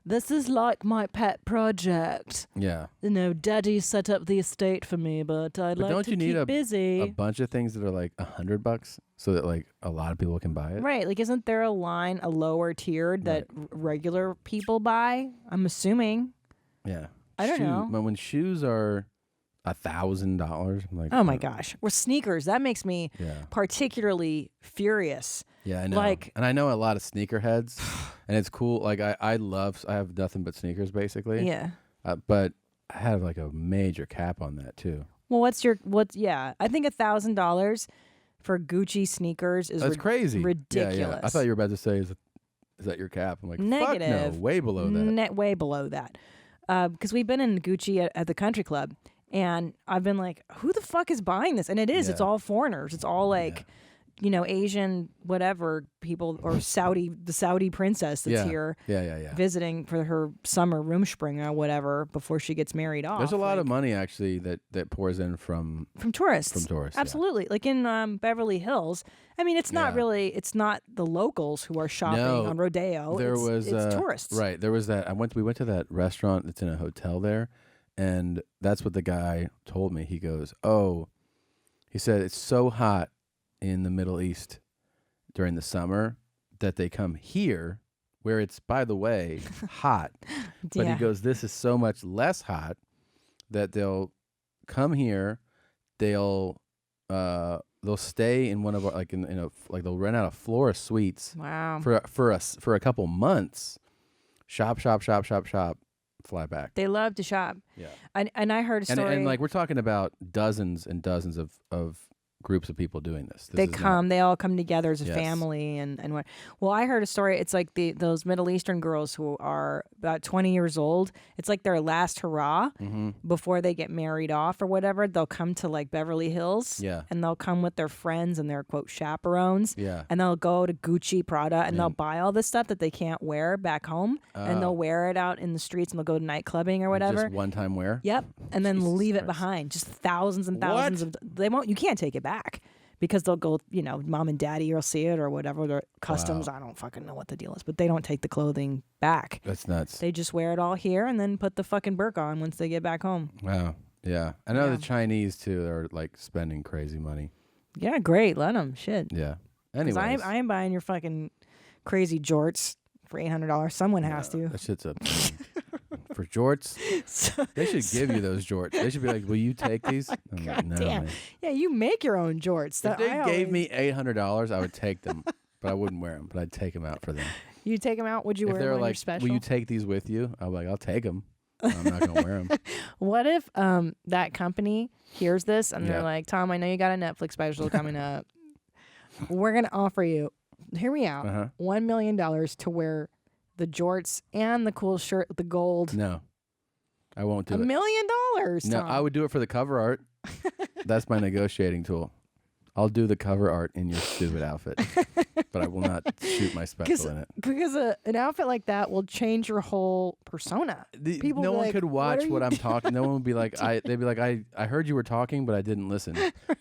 this is like my pet project. Yeah. You know, Daddy set up the estate for me, but I'd But like don't to you need keep busy. a bunch of things that are like $100 so that like a lot of people can buy it? Right, like isn't there a lower tiered that regular people buy? I'm assuming. Yeah. I don't know. But when shoes are $1,000, I'm like, Oh my gosh. Or sneakers, that makes me Yeah. particularly furious. Yeah, I know. Like- and I know a lot of sneakerheads, and it's cool. Like I have nothing but sneakers basically. Yeah. But I have like a major cap on that too. Well, I think $1,000 for Gucci sneakers is That's crazy. ridiculous. Yeah, yeah. I thought you were about to say, is that your cap? I'm like, Negative. fuck no, way below that. Way below that. Because we've been in Gucci at the country club, and I've been like, who the fuck is buying this? And it is. It's Yeah. all foreigners. It's all like, Asian whatever people, or the Saudi princess that's here Yeah. visiting for her summer Rumspringa or whatever before she gets married off. There's a lot of money actually that pours in from tourists. From tourists, yeah. Absolutely. Like in Beverly Hills. I mean, it's not it's not the locals who are shopping No, on Rodeo. It's tourists. Right. There was that. We went to that restaurant that's in a hotel there, and that's what the guy told me. He goes, he said it's so hot in the Middle East during the summer that they come here, where it's, by the way, hot. But he Yeah. goes, this is so much less hot that they'll come here, they'll stay in one of our, like in a, like they'll rent out a floor of suites. Wow. For a couple months, shop, fly back. They love to shop. Yeah. And I heard a story. And like we're talking about dozens and dozens of groups of people doing this. They is not- come. They all come together as a Yes. family, and what? Well, I heard a story. It's like those Middle Eastern girls who are about 20 years old. It's like their last hurrah before they get married off or whatever. They'll come to like Beverly Hills, Yeah. and they'll come with their friends and their quote chaperones, Yeah. and they'll go to Gucci, Prada, and they'll buy all this stuff that they can't wear back home, and they'll wear it out in the streets, and they'll go to night clubbing or whatever. Just one-time wear. Yep, and then Jesus leave it Christ. behind. Just thousands and thousands of. They won't. You can't take it back because they'll go. Mom and daddy will see it or whatever. Their customs. I don't fucking know what the deal is, but they don't take the clothing back. That's nuts. They just wear it all here and then put the fucking burqa on once they get back home. Wow. Yeah. I know Yeah. the Chinese too are like spending crazy money. Yeah, great. Let them. Shit. Yeah. 'Cause Anyways, I ain't buying your fucking crazy jorts for $800. Someone has to. that shit's a for jorts. They should give you those jorts. They should be like, "Will you take these?" I'm like, no. Damn. Man. Yeah, you make your own jorts. If That they I gave always- me $800, I would take them, but I wouldn't wear them. But I'd take them out for them. You take them out. Would you If wear they them were on your like, special? "Will you take these with you?" I'm like, "I'll take them. I'm not gonna wear them." What if that company hears this and Yeah. they're like, Tom, I know you got a Netflix special coming up. We're gonna offer you, hear me out, Uh-huh. $1 million to wear the jorts and the cool shirt with the gold. No, I won't do $1 it. million. No, Tom. I would do it for the cover art. That's my negotiating tool. I'll do the cover art in your stupid outfit, but I will not shoot my special in it. Because an outfit like that will change your whole persona. People No will be one like, could "What watch are what you I'm talking. No one would be like, they'd be like, I heard you were talking, but I didn't listen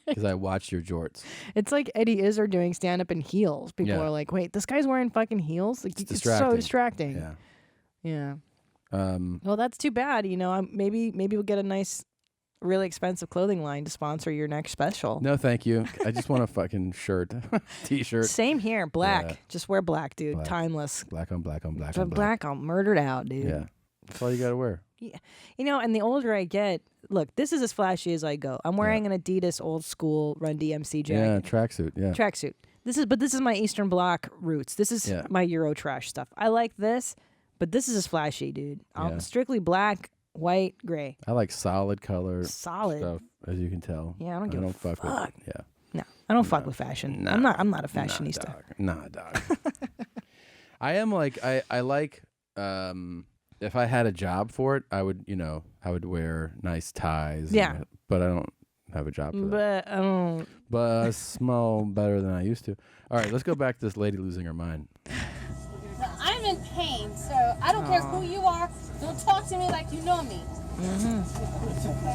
because I watched your jorts. It's like Eddie Izzard doing stand up in heels. People Yeah. are like, wait, this guy's wearing fucking heels? Like, it's so distracting. distracting. Yeah. Yeah. Um. Well, that's too bad. Maybe we'll get a nice, really expensive clothing line to sponsor your next special. No, thank you. I just want a fucking shirt, t-shirt. Same here, black. Yeah. Just wear black, dude. Black. Timeless. Black on black on black But on black. black, I'll murdered out, dude. Yeah. That's all you gotta wear. Yeah. And the older I get, look, this is as flashy as I go. I'm wearing an Adidas old school Run DMC Yeah, jacket. tracksuit. Yeah. Tracksuit. This is my Eastern Bloc roots. This is Yeah. my Euro trash stuff. I like this, but this is as flashy, dude. Yeah. Strictly black, white, gray. I like solid color Solid. stuff, as you can tell. Yeah, I don't give a fuck fuck. with. Yeah. No, I don't fuck with fashion. Nah. I'm not a fashionista. Nah, dog. I am like I like if I had a job for it, I would wear nice ties. Yeah. But I don't have a job for that. But I don't. But I smell better than I used to. All right, let's go back to this lady losing her mind. I'm in pain, so I don't care who you are. Don't talk to me like you know me.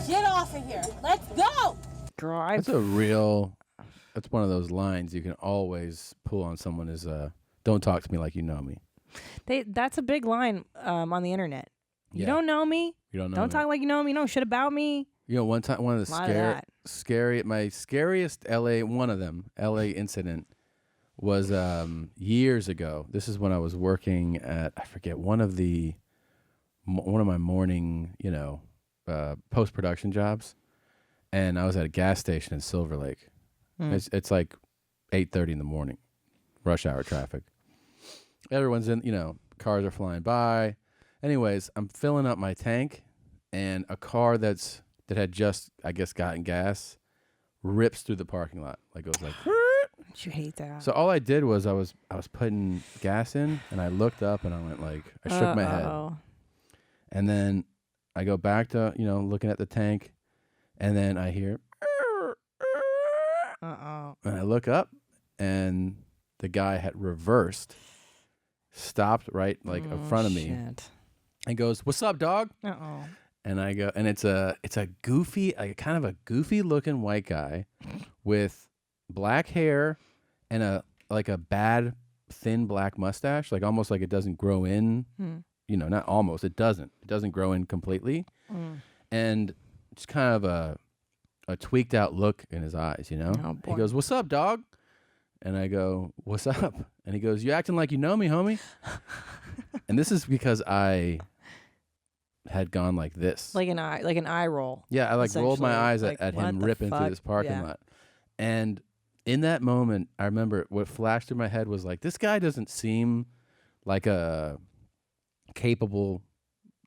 Get off of here. Let's go. Girl, That's one of those lines you can always pull on someone is don't talk to me like you know me. That's a big line on the internet. You Yeah. don't know me. You don't know Don't me. talk like you know me. You know shit about me. You know, one time, one of the Lot of that. my scariest LA incident was years ago. This is when I was working at, I forget, one of my morning, post-production jobs. And I was at a gas station in Silver Lake. It's like 8:30 in the morning, rush hour traffic. Everyone's in, cars are flying by. Anyways, I'm filling up my tank, and a car that had just, I guess, gotten gas rips through the parking lot. Like, it was like, You hate that. so all I did was I was putting gas in, and I looked up, and I went like, I shook my head. Uh-oh. And then I go back to, looking at the tank, and then I hear, Uh-oh. and I look up, and the guy had reversed, stopped right like in front of me, Shit. and goes, "What's up, dog?" Uh-oh. And I go, and it's a goofy, like kind of a goofy looking white guy with black hair and a bad thin black mustache, like almost like it doesn't grow in. Not almost, it doesn't grow in completely, and just kind of a tweaked out look in his eyes. Oh, boy. He goes, "What's up, dog?" And I go, "What's up?" And he goes, "You acting like you know me, homie." And this is because I had gone like this. Like an eye roll. Yeah, I rolled my essentially. eyes Like, at what him the ripping through fuck? this parking Yeah. lot. And in that moment, I remember what flashed through my head was like, this guy doesn't seem like a capable,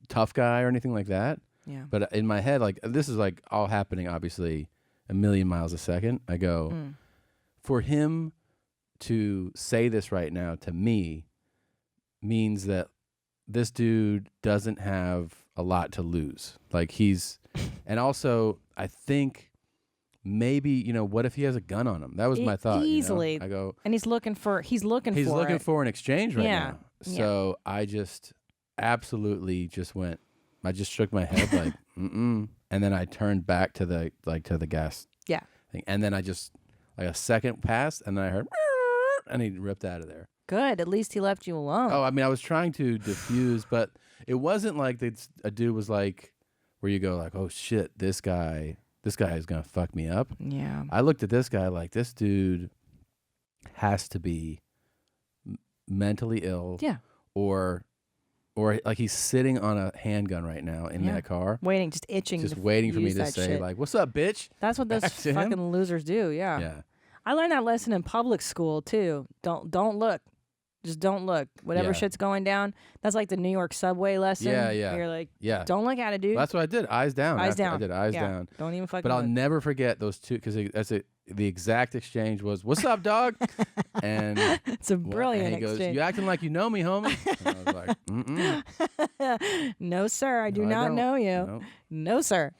tough guy or anything like that. Yeah. But in my head, like, this is like all happening, obviously, a million miles a second. I go, for him to say this right now to me means that this dude doesn't have a lot to lose. Like he's, and also I think maybe, what if he has a gun on him? That was my thought. Easily. I go, and he's looking for an exchange right now. Yeah. So I just absolutely just went, I just shook my head like, and then I turned back to the gas thing. And then I just, like a second passed, and then I heard, and he ripped out of there. Good. At least he left you alone. Oh, I mean, I was trying to diffuse, but it wasn't like a dude was like, where you go like, oh shit, this guy is gonna fuck me up. Yeah. I looked at this guy like, this dude has to be mentally ill. Yeah. Or like he's sitting on a handgun right now in that car, waiting, just itching, just waiting for me to say shit. like, "What's up, bitch?" That's what those fucking losers do. Yeah. Yeah. I learned that lesson in public school too. Don't look. Just don't look. Whatever shit's going down. That's like the New York subway lesson. Yeah. You're like, don't look at it, dude. Well, that's what I did. Eyes down. Eyes down. I did eyes down. Don't even fucking. But I'll look. never forget those two because the exact exchange was, "What's up, dog?" And it's a brilliant and he goes, exchange. "You acting like you know me, homie." And I was like, No, sir. I do No, I not don't. know you. No. No, sir.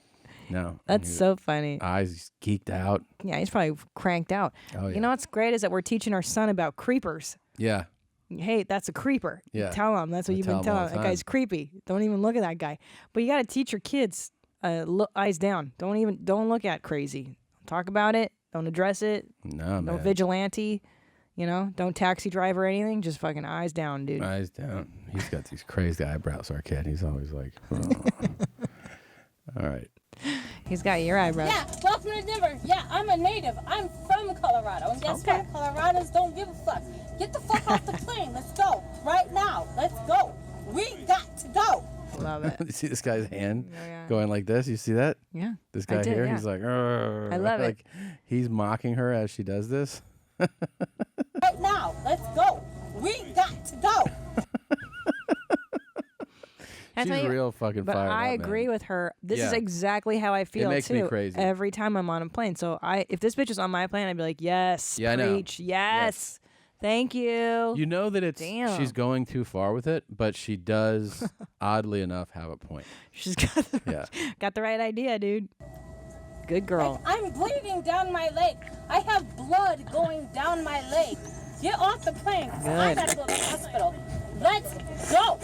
No. That's so funny. Eyes geeked out. Yeah, he's probably cranked out. Oh, yeah. You know what's great is that we're teaching our son about creepers. Yeah. Hey, that's a creeper. Yeah. Tell him. That's what you've been tell 'em all telling the him. That guy's time. creepy. Don't even look at that guy. But you got to teach your kids eyes down. Don't look at crazy. Talk about it. Don't address it. No, man. Don't vigilante. Don't taxi drive or anything. Just fucking eyes down, dude. Eyes down. He's got these crazy eyebrows, our kid. He's always like, oh. All right. He's got your eyebrows. Yeah, welcome to Denver. Yeah, I'm a native. I'm from Colorado. And guess what? Coloradans don't give a fuck. Get the fuck off the plane. Let's go. Right now. Let's go. We got to go. Love it. You see this guy's hand going like this? You see that? Yeah. This guy I did, here, yeah. he's like, I love it. like, he's mocking her as she does this. Right now. Let's go. We got to go. She's real fucking But fired I up, man. agree with her. This is Yeah. exactly how I feel makes too. me crazy. Every time I'm on a plane. So if this bitch is on my plane, I'd be like, yes, Yeah, I know. preach, yes, thank you. You know that Damn. she's going too far with it, but she does, oddly enough, have a point. She's got the right idea, dude. Good girl. I'm bleeding down my leg. I have blood going down my leg. Get off the plane. I gotta go to the hospital. Let's go.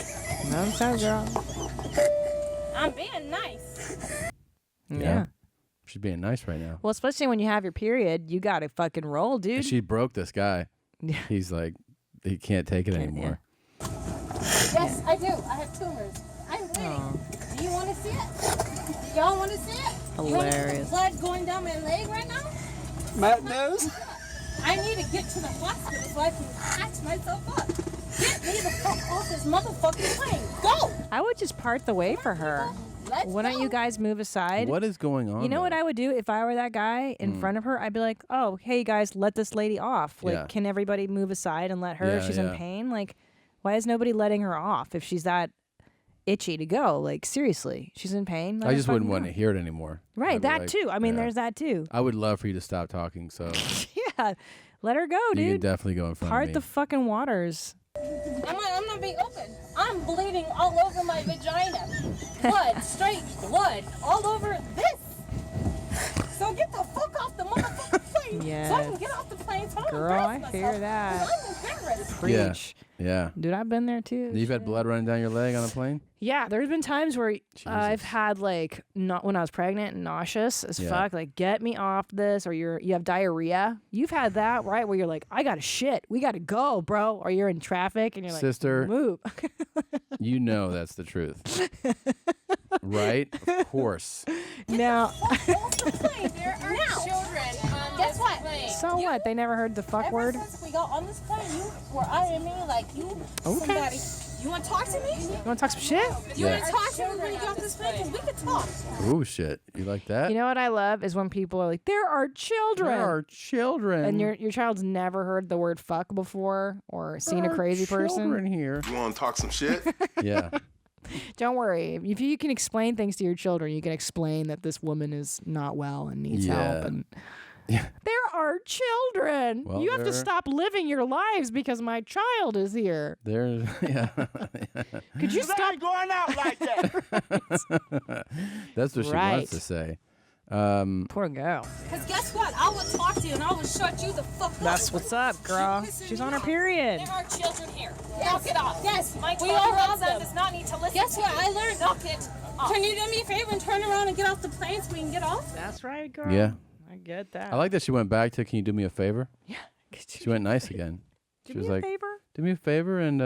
No, sorry, girl. I'm being nice. Yeah. She's being nice right now. Well, especially when you have your period, you gotta fucking roll, dude. And she broke this guy. Yeah. He's like, he can't take it anymore. Yes, I do. I have tumors. I'm bleeding. Do you want to see it? Do y'all want to see it? Hilarious. Blood going down my leg right now? Matt knows. I need to get to the hospital so I can patch myself up. Get me the fuck off this motherfucking plane. Go! I would just part the way for her. Let's Why don't go. you guys move aside? What is going on? You know what there? I would do if I were that guy in front of her? I'd be like, "Oh, hey guys, let this lady off. Like, Yeah. can everybody move aside and let her? Yeah, She's yeah. in pain. Like, why is nobody letting her off if she's that itchy to go? Like, seriously, she's in pain. Let I her just wouldn't fucking want go." to hear it anymore. Right, I'd be that like, too. I mean, yeah. there's that too. I would love for you to stop talking, so Yeah, let her go, you can dude. definitely go in front Part of me. the fucking waters. I'm gonna be open. I'm bleeding all over my vagina. Blood, straight blood, all over this. So get the fuck off the motherfucking plane. So I can get off the plane. So I don't Girl, I embarrass hear myself. that. I'm embarrassed. Preach. Yeah. Dude, I've been there too. You've had blood running down your leg on a plane? Yeah, there's been times where I've had like not when I was pregnant, nauseous as Yeah. fuck. Like, get me off this, or you have diarrhea. You've had that, right? Where you're like, I gotta shit, we gotta go, bro. Or you're in traffic and you're like, Sister. move. You know that's the truth. Right? Of course. Now, Off the plane. There are children on Guess what? so what? They never heard the fuck Ever word. since we got on this plane, you were eyeing me like you somebody. You want to talk to me? You want to talk some shit? You Yeah. want to talk to me when you get off this plane? Because we could talk. Ooh, shit. You like that? You know what I love is when people are like, there are children. There are children. And your child's never heard the word fuck before or seen There a are crazy children person. here. You want to talk some shit? Yeah. Don't worry. If you can explain things to your children, you can explain that this woman is not well and needs help. And there are children. Well, you have to stop living your lives because my child is here. There's Could you stop going out like that? That's what she wants to say. Poor girl. Because guess what? I will talk to you and I will shut you the fuck up. That's what's up, girl. She's on her period. There are children here. Knock it off. Yes, we all love them. Does not need to listen. Guess what? I learned. Knock it off. Can you do me a favor and turn around and get off the plane so we can get off? That's right, girl. Yeah. I get that. I like that she went back to, can you do me a favor? Yeah. She went nice again. Do She me was a like, favor. do me a favor and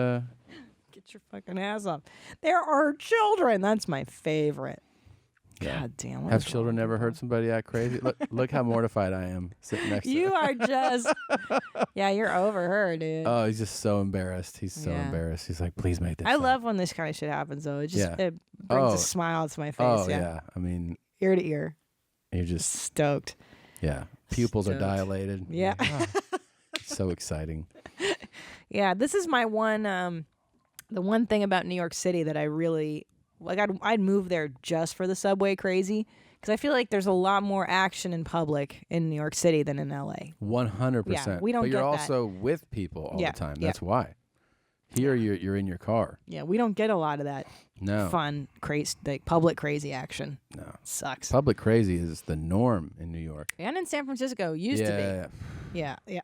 Get your fucking ass up. There are children. That's my favorite. yeah. God damn. what Have is children wrong never with heard somebody act crazy? Look how mortified I am sitting next you? to her. You are just. Yeah, you're over her, dude. Oh, he's just so embarrassed. He's so Yeah. embarrassed. He's like, please make this. I up." love when this kind of shit happens, though. It just Yeah. it brings Oh. a smile to my face. Oh yeah. I mean, Ear to ear. you're just Stoked. yeah. Pupils are Stoked. dilated. Yeah. So exciting. Yeah, this is my one. The one thing about New York City that I really like. I'd move there just for the subway crazy because I feel like there's a lot more action in public in New York City than in LA. 100%. Yeah, we don't But you're get that. also with people all Yeah, the time. yeah. That's why. Here you're in your car. Yeah, we don't get a lot of that No. fun, crazy, like public crazy action. No. Sucks. Public crazy is the norm in New York. And in San Francisco, used to Yeah. be. Yeah, yeah.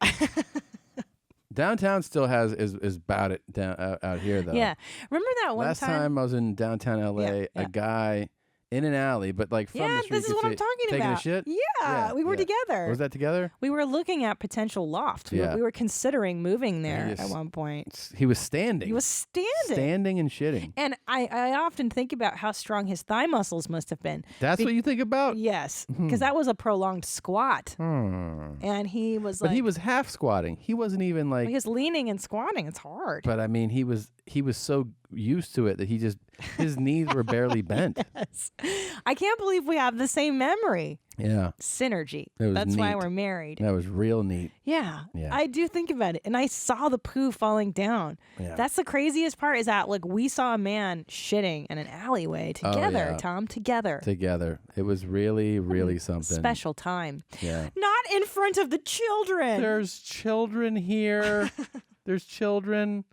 Downtown still is about it down out here though. Yeah. Remember that one Last time I was in downtown LA, Yeah, a guy in an alley, but like from Yeah, the street. this is you what could I'm see- talking taking about. a shit? Yeah, we were together. Was that together? We were looking at potential loft. Yeah. We were considering moving there Yes. at one point. He was standing. He was standing. Standing and shitting. And I often think about how strong his thigh muscles must have been. That's what you think about? Yes, because that was a prolonged squat. And he was But like, he was half squatting. He wasn't even like. he was leaning and squatting. It's hard. But I mean, he was so used to it that his knees were barely bent. Yes. I can't believe we have the same memory. Yeah, Synergy. It was That's why neat. we're married. that was real neat. Yeah. Yeah. I do think about it. And I saw the poo falling down. Yeah. That's the craziest part is that like we saw a man shitting in an alleyway together, yeah. Tom, together. Together, it was really something Special time. Yeah. Not in front of the children. There's children here. There's children.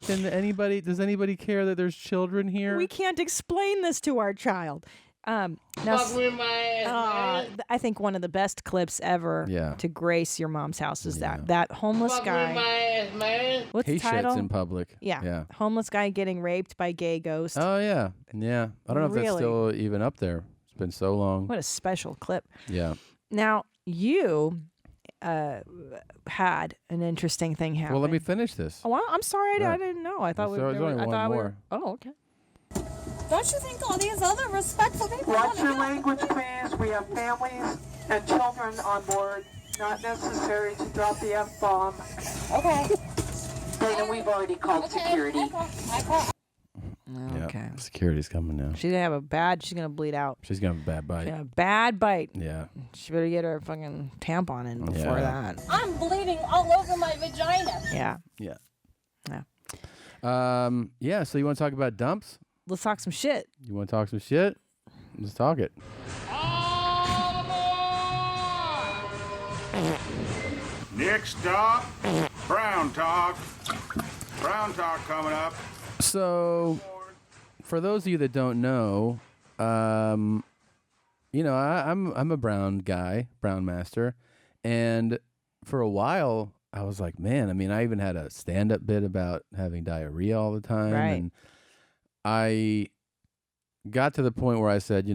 Does anybody care that there's children here? We can't explain this to our child. Now, I think one of the best clips ever Yeah. to grace your mom's house is that homeless guy. What's He the title? shits in public. Yeah. Homeless guy getting raped by gay ghost. Oh yeah. Yeah. I don't know if that's Really? still even up there. It's been so long. What a special clip. Yeah. Now, you had an interesting thing happen. Well, let me finish this. Oh, I'm sorry. I Right. didn't know. I thought we There's were. only I one thought we were. more. Oh, okay. Don't you think all these other respectful people Watch want to your get language, please. We have families and children on board. Not necessary to drop the F-bomb. Okay. Dana, we've already called security. I call. Yeah. Okay. Security's coming now. She's gonna have a bad. She's gonna bleed out. She's gonna have a bad She's bite. gonna have a bad bite. Yeah. She better get her fucking tampon in before Yeah. that. I'm bleeding all over my vagina. Yeah. Yeah. Yeah. Yeah. So you want to talk about dumps? Let's talk some shit. You want to talk some shit? Let's talk it. Next stop, Brown Talk. Brown Talk coming up. So, for those of you that don't know, I'm a brown guy, brown master, and for a while I was like, man, I mean, I even had a stand-up bit about having diarrhea all the time, Right. and I got to the point where I said,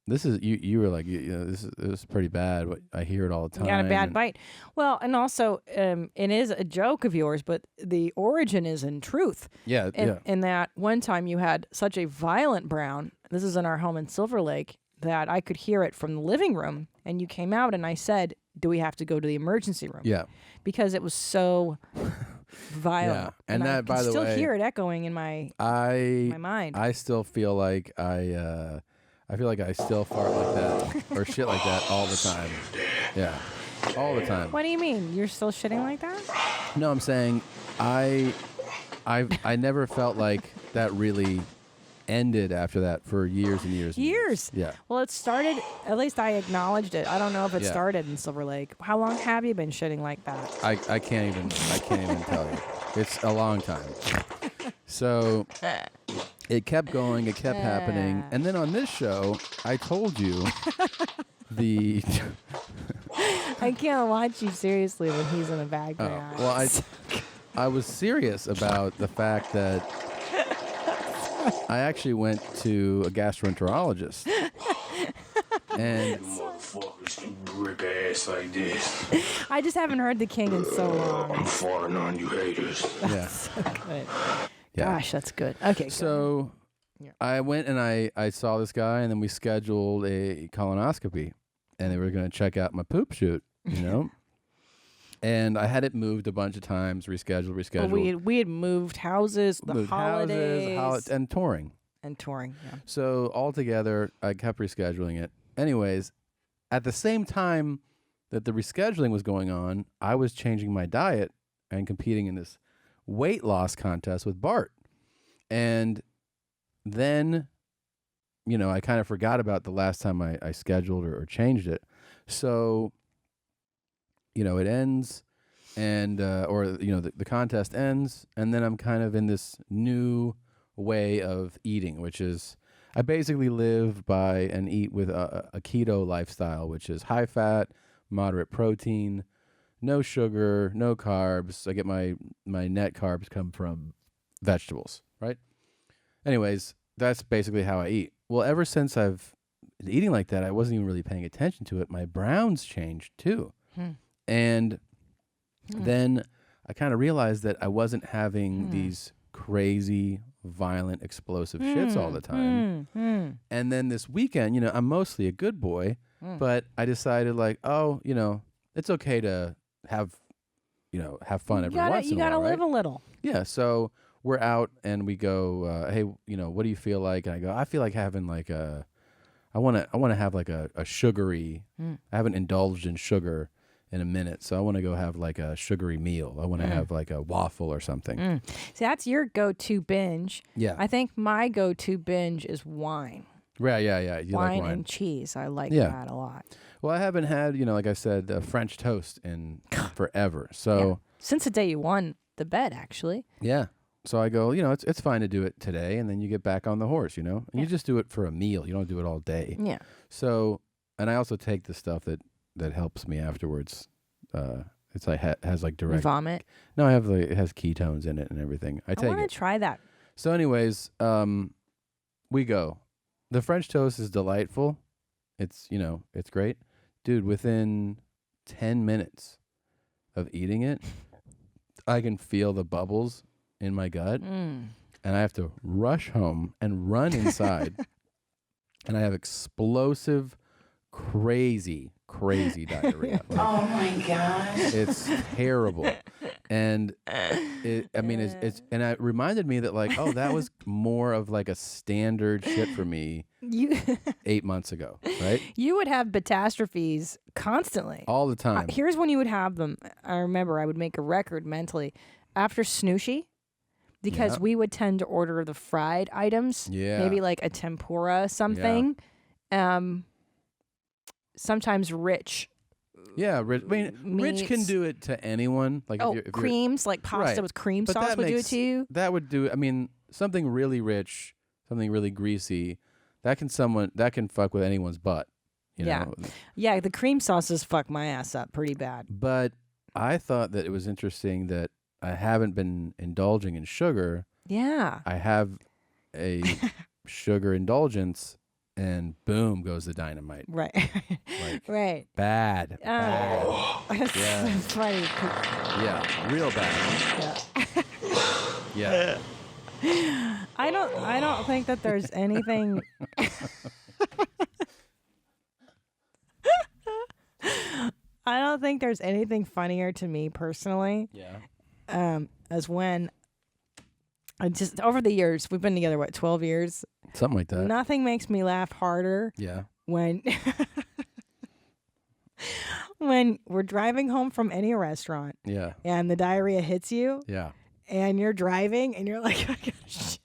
this is you were like, this is pretty bad. I hear it all the time. You got a bad and- bite. Well, and also, it is a joke of yours, but the origin is in truth. Yeah, yeah. In that one time you had such a violent brown, this is in our home in Silver Lake, that I could hear it from the living room. And you came out and I said, do we have to go to the emergency room? Yeah. Because it was so violent. Yeah. And I that, by can the still way, hear it echoing in my mind. I still feel like I feel like I still fart like that or shit like that all the time. Yeah. All the time. What do you mean? You're still shitting like that? No, I'm saying I never felt like that really ended after that for years and years. And Years. Yeah. Well, it started. At least I acknowledged it. I don't know if it Yeah. started in Silver Lake. How long have you been shitting like that? I can't even tell you. It's a long time. So it kept going, it kept happening, and then on this show, I told you the. I can't watch you seriously when he's in the background. Well, I was serious about the fact that I actually went to a gastroenterologist. And motherfuckers can rip ass like this. I just haven't heard the King in so long. I'm farting on you haters. yeah. So good. Yeah. Gosh, that's good. Okay. So I went and I saw this guy, and then we scheduled a colonoscopy, and they were going to check out my poop chute, you know? And I had it moved a bunch of times, rescheduled. Well, we had moved houses, the moved holidays, and touring. and touring. Yeah. So altogether, I kept rescheduling it. Anyways, at the same time that the rescheduling was going on, I was changing my diet and competing in this weight loss contest with Bart. And then, you know, I kind of forgot about the last time I scheduled or changed it. So, you know, it ends and, or, you know, the contest ends, and then I'm kind of in this new way of eating, which is I basically live by and eat with a keto lifestyle, which is high fat, moderate protein, no sugar, no carbs. I get my net carbs come from vegetables, right? Anyways, that's basically how I eat. Well, ever since I've been eating like that, I wasn't even really paying attention to it. My browns changed too. And then I kind of realized that I wasn't having these crazy, violent, explosive shits all the time. And then this weekend, you know, I'm mostly a good boy, but I decided like, oh, you know, it's okay to have fun every once in a while. You gotta live a little. Yeah. So we're out and we go, hey, you know, what do you feel like? And I go, I feel like having like I want to have like a sugary, I haven't indulged in sugar in a minute. So I want to go have like a sugary meal. I want to have like a waffle or something. See, that's your go-to binge. Yeah. I think my go-to binge is wine. Yeah. You like wine and cheese. I like Yeah. that a lot. Well, I haven't had, you know, like I said, French toast in forever. So Since the day you won the bet, actually. yeah. So I go, you know, it's fine to do it today, and then you get back on the horse, you know, and you just do it for a meal. You don't do it all day. Yeah. So, and I also take the stuff that helps me afterwards. It's like has like direct Vomit. No, I have it has ketones in it and everything. I take want to it. try that. So, anyways, we go. The French toast is delightful. It's, you know, it's great, dude. Within 10 minutes of eating it, I can feel the bubbles in my gut, and I have to rush home and run inside, and I have explosive, crazy diarrhea. Like, Oh my gosh. it's terrible, and it's and it reminded me that like, oh, that was more of like a standard shit for me You 8 months ago, right? you would have catastrophes constantly. All the time. Here's when you would have them. I remember I would make a record mentally after Snooshi, because Yeah. we would tend to order the fried items. Yeah. Maybe like a tempura something. Sometimes rich. Yeah, Rich. I mean, Rich can meats. do it to anyone. Like Oh, if you're, creams, like pasta Right. with cream But sauce that would do it makes- to you. That would do. I mean, something really rich, something really greasy. That can fuck with anyone's butt. You Yeah. know? Yeah, the cream sauces fuck my ass up pretty bad. But I thought that it was interesting that I haven't been indulging in sugar. Yeah. I have a sugar indulgence, and boom goes the dynamite. Right. Like right. bad. That's Yeah. funny. Yeah, real bad. Yeah. Yeah. I don't think that there's anything I don't think there's anything funnier to me personally. Yeah. As when I just over the years, we've been together 12 years. Something like that. Nothing makes me laugh harder Yeah. when when we're driving home from any restaurant Yeah. and the diarrhea hits you Yeah. and you're driving and you're like, I got shit.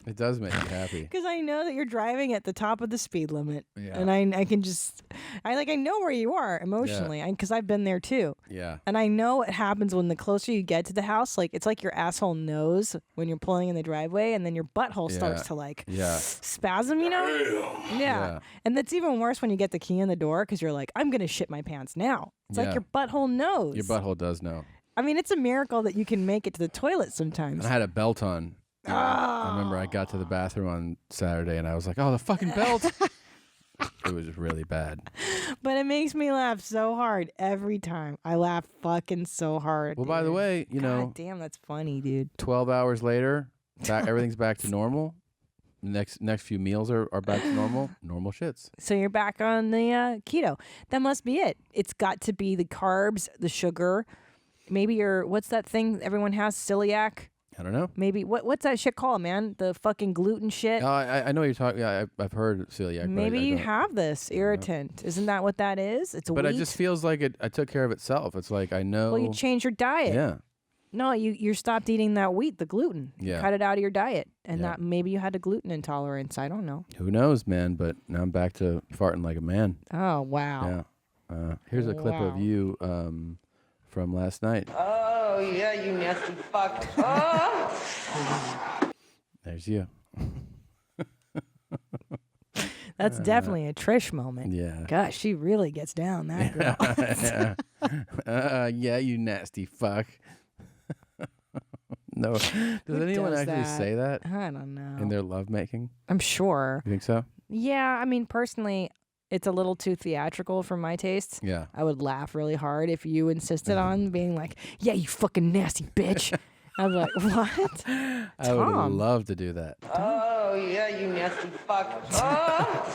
It does make me happy. Because I know that you're driving at the top of the speed limit, Yeah. and I can just, I know where you are emotionally, because I've been there too. Yeah. And I know what happens when the closer you get to the house. Like, it's like your asshole knows when you're pulling in the driveway, and then your butthole starts to spasm, you know? Yeah. And it's even worse when you get the key in the door because you're like, I'm gonna shit my pants now. It's like your butthole knows. Your butthole does know. I mean, it's a miracle that you can make it to the toilet sometimes. I had a belt on. I remember I got to the bathroom on Saturday and I was like, oh, the fucking belt. It was really bad. But it makes me laugh so hard every time. I laugh fucking so hard. Well, by the way, you know. God damn, that's funny, dude. 12 hours later, everything's back to normal. Next few meals are back to normal. Normal shits. So you're back on the keto. That must be it. It's got to be the carbs, the sugar. Maybe what's that thing everyone has? Celiac? I don't know. Maybe what's that shit called, man? The fucking gluten shit. Oh, I know you're talking. Yeah, I've heard celiac. Maybe but you have this irritant. Isn't that what that is? It's But wheat? it just feels like I took care of itself. It's like I know. Well, you changed your diet. Yeah. No, you stopped eating that wheat, the gluten. Yeah. You cut it out of your diet, and Yeah. that maybe you had a gluten intolerance. I don't know. Who knows, man? But now I'm back to farting like a man. Oh wow. Yeah. Here's a clip of you from last night. Oh, yeah, you nasty fuck. Oh. There's you. That's definitely a Trish moment. Yeah. Gosh, she really gets down, that girl. Yeah, you nasty fuck. No. Does anyone does actually that? say that I don't know. in their lovemaking? I'm sure. You think so? Yeah, I mean, personally, it's a little too theatrical for my tastes. Yeah. I would laugh really hard if you insisted on being like, yeah, you fucking nasty bitch. I'd be like, what? I would love to do that. Oh, yeah, you nasty fuck. Oh.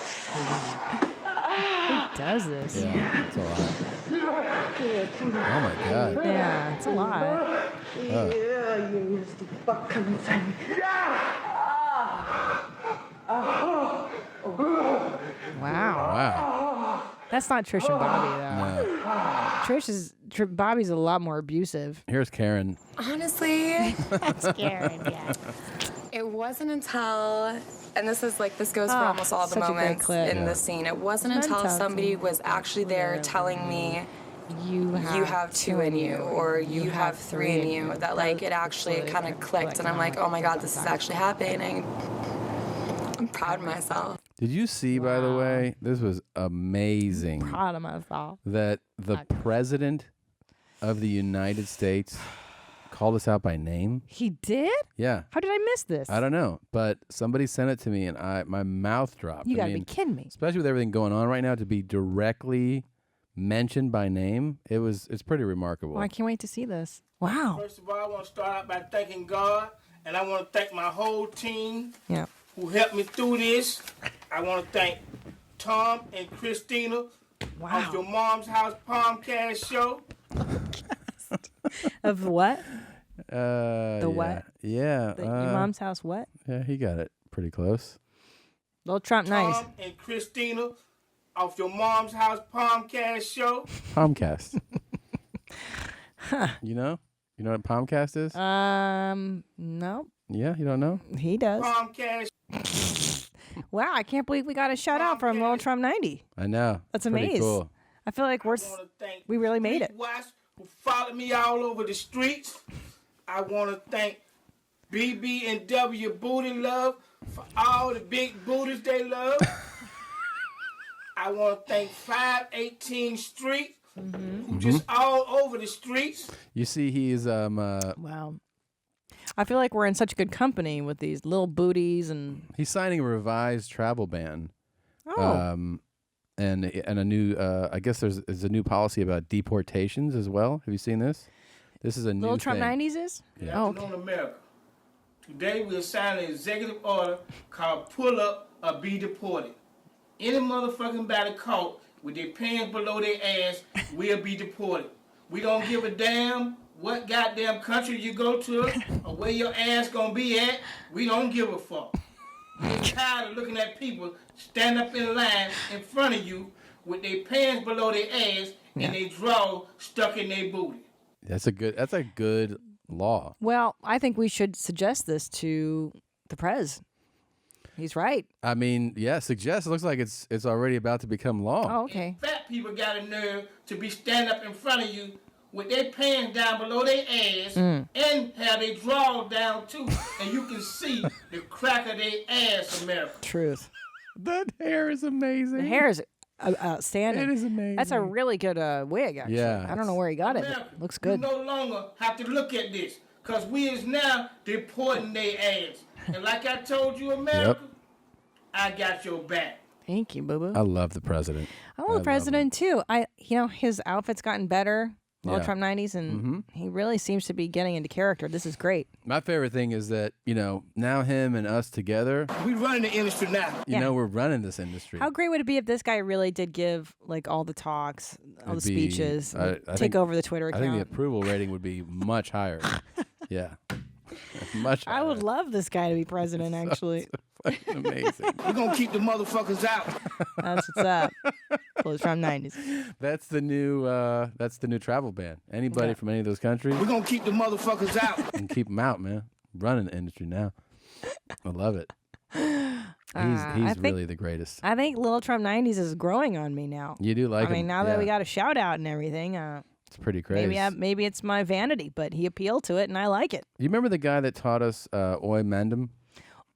Who does this? Yeah, it's a lot. Oh my God. Yeah, it's a lot. Yeah, you nasty fucking thing. Wow. Wow. That's not Trish and Bobby, though. No. Bobby's a lot more abusive. Here's Karen. Honestly, That's Karen, yeah. it wasn't until, and this goes for almost all the such a great moments clip. in the scene. It wasn't It's until meant to. somebody was actually there telling me, you have two in you, or you have three in you, that it actually kind of clicked, and I'm like, oh my God, this is actually happening. I'm proud of myself. Did you see, by the way, this was amazing, Proud of myself. that the president of the United States called us out by name? He did? Yeah. How did I miss this? I don't know, but somebody sent it to me and my mouth dropped. You I gotta be mean, kidding me. especially with everything going on right now, to be directly mentioned by name, it's pretty remarkable. Well, I can't wait to see this. Wow. First of all, I want to start out by thanking God, and I want to thank my whole team Yeah. who helped me through this. I want to thank Tom and Christina of your Mom's House Palmcast show. Of what? The what? Yeah. Your mom's house what? Yeah, he got it pretty close. Little Trump nice. Tom and Christina of your Mom's House Palmcast show. Palmcast. You know? You know what Palmcast is? No. Yeah, you don't know? He does. Palmcast. Wow, I can't believe we got a shout out from Little Trump 90. I know. That's Pretty amazing. cool. I feel like we really made it. Watch who followed me all over the streets. I want to thank BB and W Booty Love for all the big booties they love. I want to thank 518 Street, who just all over the streets. You see, he's Wow. I feel like we're in such good company with these little booties and he's signing a revised travel ban. Oh. And a new I guess there's a new policy about deportations as well. Have you seen this? This is a new Little Trump thing. 90s is? Yeah. Oh, Afternoon, America. Today we are signing an executive order called Pull Up or Be Deported. Any motherfucking body caught with their pants below their ass will be deported. We don't give a damn what goddamn country you go to or where your ass gonna be at. We don't give a fuck. We're tired of looking at people stand up in line in front of you with their pants below their ass and their drawers stuck in their booty. That's a good law. well, I think we should suggest this to the prez. He's right. I mean, yeah, suggest. It looks like it's already about to become law. Oh, okay. Fat people got a nerve to be standing up in front of you with their pants down below their ass and have their drawers down too, and you can see the crack of their ass, America. Truth. That hair is amazing. The hair is outstanding. It is amazing. That's a really good wig, actually. Yeah, I don't know where he got it. America, It looks good. You no longer have to look at this, because we is now deporting their ass. And like I told you, America, I got your back. Thank you, boo-boo. I love the president. I love the president, too. His outfit's gotten better. Little Trump 90s, and he really seems to be getting into character. This is great. My favorite thing is that, now him and us together, We running the industry now. we're running this industry. How great would it be if this guy really did give all the talks, all the It'd be- speeches, I take think- over the Twitter I account? think the approval rating would be much higher. Yeah. Much higher. I would love this guy to be president, actually. Fucking amazing. We're going to keep the motherfuckers out. That's what's up. Well, it's from 90s. That's the new travel ban. Anybody from any of those countries, We're going to keep the motherfuckers out. and keep them out, man. Running the industry now. I love it. He's really the greatest. I think Little Trump 90s is growing on me now. You do like him. I mean, now that we got a shout out and everything, it's pretty crazy. maybe it's my vanity, but he appealed to it and I like it. You remember the guy that taught us Oi Mandem?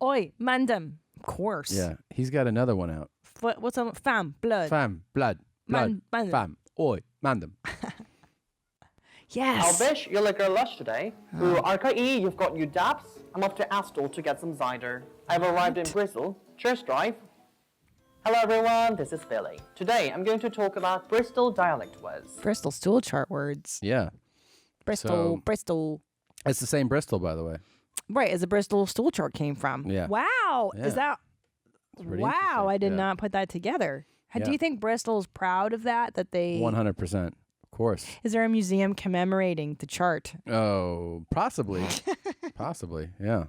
Oi, mandem. Of course. Yeah, he's got another one out. What's on? Fam, blood. Fam, blood, Mandem. fam, oi, mandem. Yes. Albish, you look a lush today. Ooh, RKE, you've got new dabs. I'm off to Astor to get some cider. I've arrived in Bristol. Cheers, drive. Hello everyone, this is Billy. Today I'm going to talk about Bristol dialect words. Bristol stool chart words. Yeah. Bristol, So- Bristol. It's the same Bristol, by the way. Right, as the Bristol stool chart came from. Yeah. Wow. Yeah. Is that? pretty Wow, interesting. I did Yeah. not put that together. Do Yeah. you think Bristol's proud of that? That they 100%. Of course. Is there a museum commemorating the chart? Oh, possibly. Possibly, yeah.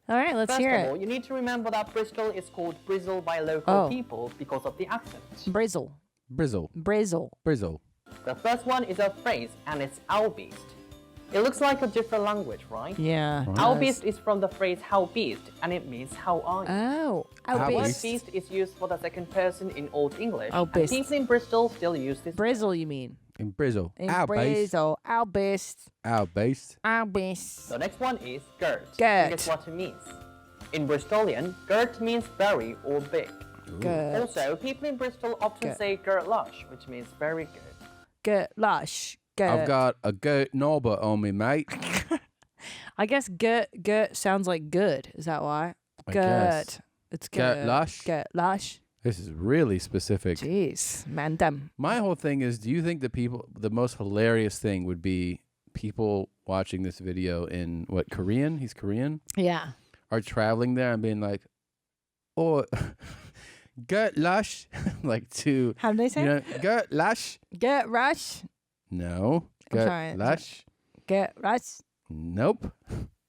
All right, let's First hear of all, it. you need to remember that Bristol is called Bristol by local Oh. people because of the accent. Brizzle. Brizzle. Brizzle. Brizzle. The first one is a phrase and it's "Albeast." It looks like a different language, right? Yeah. Albeast is from the phrase "how beast" and it means "how are you?" Oh. The word Beast. beast is used for the second person in Old English. Oh, and beast. people in Bristol still use this. Brizzle, you mean? In Brizzle. In Ow, base. Brizzle. Albist. Ow, base. Albist. The next one is girt. Girt. And guess what it means? In Bristolian, girt means very or big. Good. Also, people in Bristol often Girt. say girt lush, which means very good. Good. Lush. Good. I've got a goat knobber on me, mate. I guess good sounds like good. Is that why? I Good. guess. It's good. Gut lush? Good. Lush. This is really specific. Jeez. Mandem. My whole thing is, do you think the most hilarious thing would be people watching this video in, what, Korean? He's Korean? Yeah. Are traveling there and being like, oh, gut lush. Like to, How did they say it? gut lush. Get rush. No. I'm Gut sorry. lush. Get rush. Nope.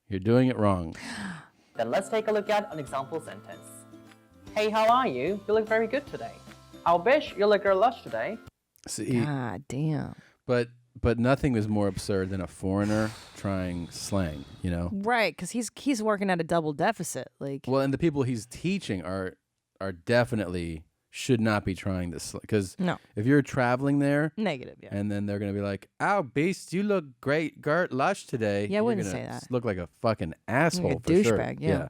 You're doing it wrong. Then let's take a look at an example sentence. Hey, how are you? You look very good today. Albish, you look lush today. See, God damn. but nothing was more absurd than a foreigner trying slang, Right, because he's working at a double deficit. Like, Well, and the people he's teaching are definitely should not be trying this, because No. if you're traveling there negative, yeah. and then they're gonna be like, "Ow, beast, you look great, Gert Lush today." Yeah, I you're wouldn't gonna say that. Look like a fucking asshole for sure. douchebag, yeah.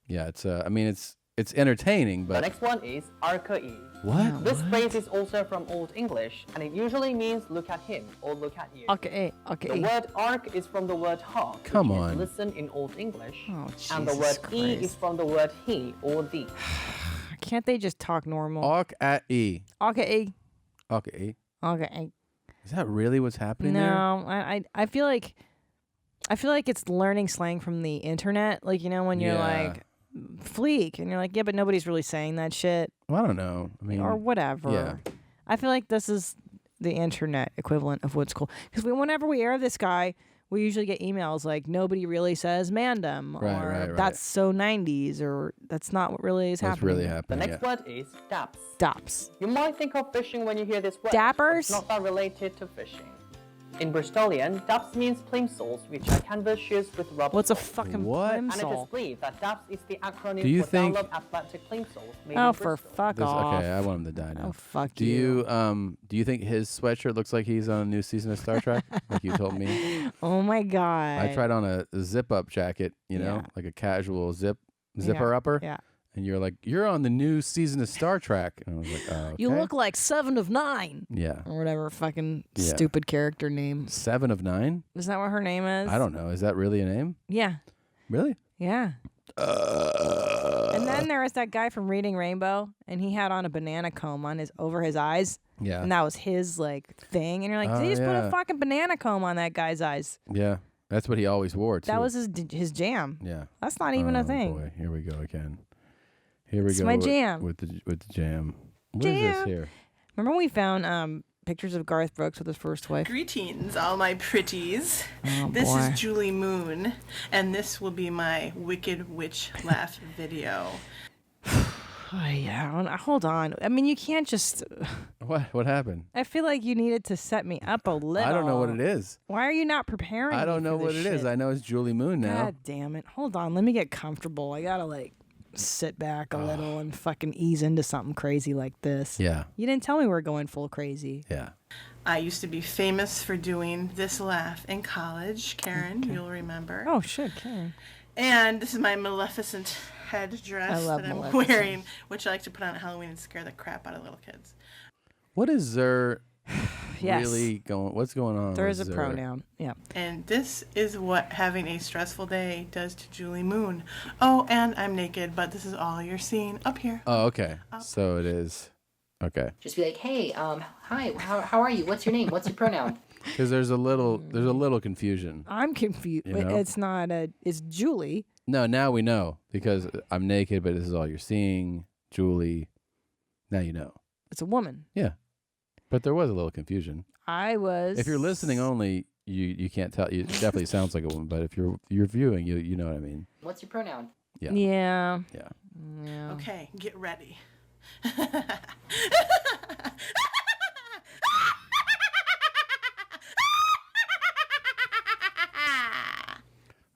Yeah. It's I mean, it's entertaining, The but next one is RKE. what? This phrase is also from Old English, and it usually means look at him or look at you. Okay, The okay. word ark is from the word hark, Come which on. means listen in Old English. Oh, and the Jesus word e is Christ. from the word he or thee. Can't they just talk normal? Ark at E. Okay, Okay. okay. Is that really what's happening there? No, I feel like it's learning slang from the internet. Like, when you're Yeah. like fleek and you're like, yeah, but nobody's really saying that shit Well, I don't know. I mean, or whatever. Yeah. I feel like this is the internet equivalent of what's cool. Because whenever we air this guy, we usually get emails like nobody really says mandem Right, or right. that's so 90s or that's not what really is That's happening. really The happening. next Yeah. word is daps. Stops. You might think of fishing when you hear this word. but Dappers? It's not that related to fishing. In Bristolian, dabs means plimsolls, which are canvas shoes with rubber. What's a soles. fucking What? And it is plimsoll? believed that dabs is the acronym Do you for think- Download Athletic Plimsolls made Oh, in for Bristol. fuck off. Okay, I want him to die now. Oh, fuck do you. Do you think his sweatshirt looks like he's on a new season of Star Trek? Like you told me. Oh my god. I tried on a zip-up jacket, you know, Yeah. like a casual zipper Yeah, upper. Yeah. And you're like, you're on the new season of Star Trek. And I was like, oh, okay. You look like 7 of 9. Yeah. Or whatever fucking Yeah. stupid character name. 7 of 9? Is that what her name is? I don't know. Is that really a name? Yeah. Really? Yeah. And then there was that guy from Reading Rainbow, and he had on a banana comb on over his eyes. Yeah. And that was his like thing. And you're like, Oh, did he just put yeah. a fucking banana comb on that guy's eyes? Yeah. That's what he always wore, too. That was his jam. Yeah. That's not even a Oh, thing. boy. Here we go again. Here we It's go. my with- jam. With the jam. What is this Jam. here? Remember when we found pictures of Garth Brooks with his first wife? Greetings, all my pretties. Oh, This boy. is Julie Moon, and this will be my Wicked Witch Laugh video. Oh, yeah. Hold on. I mean, you can't just. What happened? I feel like you needed to set me up a little. I don't know what it is. Why are you not preparing? I don't me know for what this it is. shit? I know it's Julie Moon now. God damn it. Hold on. Let me get comfortable. I gotta like sit back a little and fucking ease into something crazy like this. Yeah. You didn't tell me we were going full crazy. Yeah. I used to be famous for doing this laugh in college, Karen, you'll remember. Oh shit, Karen. And this is my Maleficent headdress I love that I'm Maleficent. wearing, which I like to put on at Halloween and scare the crap out of little kids. What is Zer Yes. really going? What's going on? There with is a Zer? pronoun. Yeah. And this is what having a stressful day does to Julie Moon. Oh, and I'm naked, but this is all you're seeing up here. Oh, okay. So it is. Okay. Just be like, hey, hi, how are you? What's your name? What's your pronoun? Because there's a little confusion. I'm confused. You know? It's not it's Julie. No, now we know because I'm naked, but this is all you're seeing, Julie. Now you know. It's a woman. Yeah, but there was a little confusion. I was. If you're listening only, you can't tell. It definitely sounds like a woman, but if you're viewing, you know what I mean. What's your pronoun? Yeah. Yeah. Yeah. Yeah. Okay, get ready.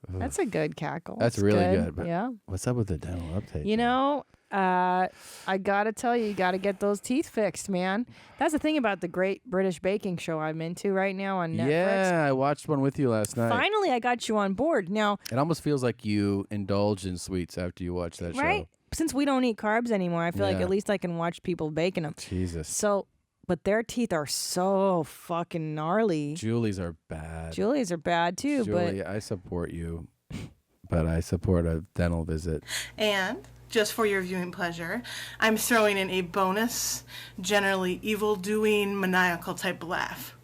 That's a good cackle. That's It's really good. But yeah. what's up with the dental uptake? You know, I gotta tell you gotta get those teeth fixed, man. That's the thing about the Great British Baking Show I'm into right now on Netflix. Yeah, I watched one with you last night. Finally, I got you on board. Now, It almost feels like you indulge in sweets after you watch that right? show. Since we don't eat carbs anymore, I feel like Yeah. at least I can watch people baking them. Jesus. So, but their teeth are so fucking gnarly. Julie's are bad. Julie's are bad too, Julie, I support you, but I support a dental visit. And just for your viewing pleasure, I'm throwing in a bonus, generally evil-doing, maniacal type laugh.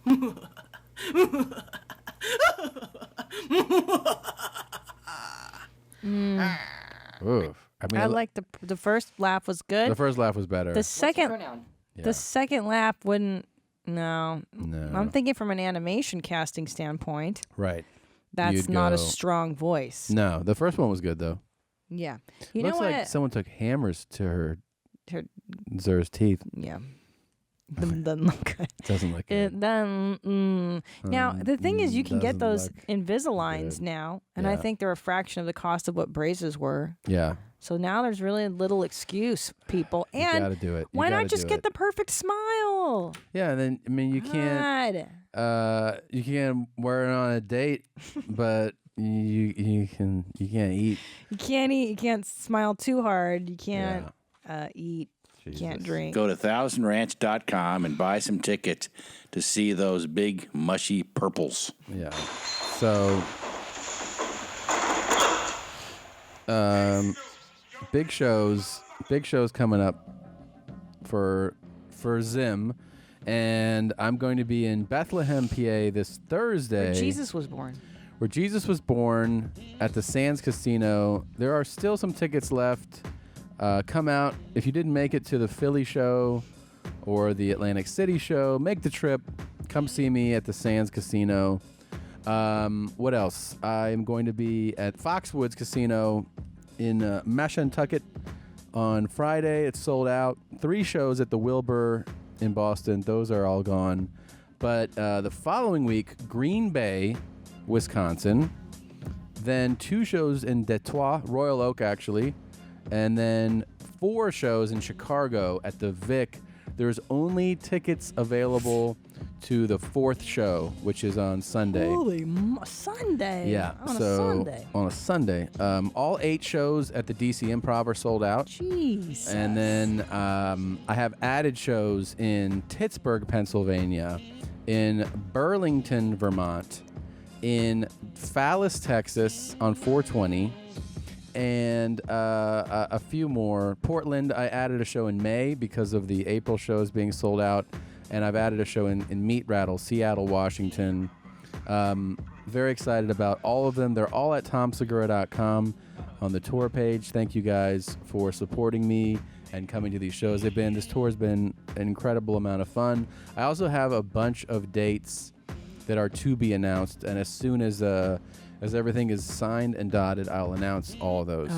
Oof. I mean, I like the first laugh was good. the first laugh was better. The second, pronoun? Yeah. the second laugh wouldn't. No, No. I'm thinking from an animation casting standpoint. Right. That's You'd not a go- strong voice. No, the first one was good though. Yeah, you Looks know what? like someone took hammers to her Her- Zer's teeth. yeah, doesn't look good. Doesn't look good. It then now the thing is you can get those look Invisaligns now, and I Yeah. think they're a fraction of the cost of what braces were. Yeah. So now there's really little excuse, people. You And gotta do it. You why gotta not just do get it. the perfect smile? Yeah, and then I mean you can't you can't wear it on a date, but you can't eat. You can't eat. You can't smile too hard. You can't eat. You can't drink. Go to thousandranch.com and buy some tickets to see those big mushy purples. Yeah. So big shows coming up for Zim, and I'm going to be in Bethlehem, PA this Thursday. Where Jesus was born. Where Jesus was born at the Sands Casino. There are still some tickets left. Come out. If you didn't make it to the Philly show or the Atlantic City show, make the trip. Come see me at the Sands Casino. What else? I'm going to be at Foxwoods Casino in Mashantucket on Friday. It's sold out. 3 shows at the Wilbur in Boston. Those are all gone. But the following week, Green Bay, Wisconsin. Then 2 shows in Detroit, Royal Oak, actually. And then 4 shows in Chicago at the Vic. There's only tickets available to the 4th show, which is on Sunday. Holy Sunday. Yeah. On so a Sunday. On a Sunday. All 8 shows at the DC Improv are sold out. Jeez. And then I have added shows in Pittsburgh, Pennsylvania, in Burlington, Vermont, in Fallas, Texas on 420, and a few more. Portland, I added a show in May because of the April shows being sold out, and I've added a show in Meat Rattle, Seattle, Washington. Very excited about all of them. They're all at tomsegura.com on the tour page. Thank you guys for supporting me and coming to these shows. This tour has been an incredible amount of fun. I also have a bunch of dates that are to be announced, and as soon as everything is signed and dotted, I'll announce all of those.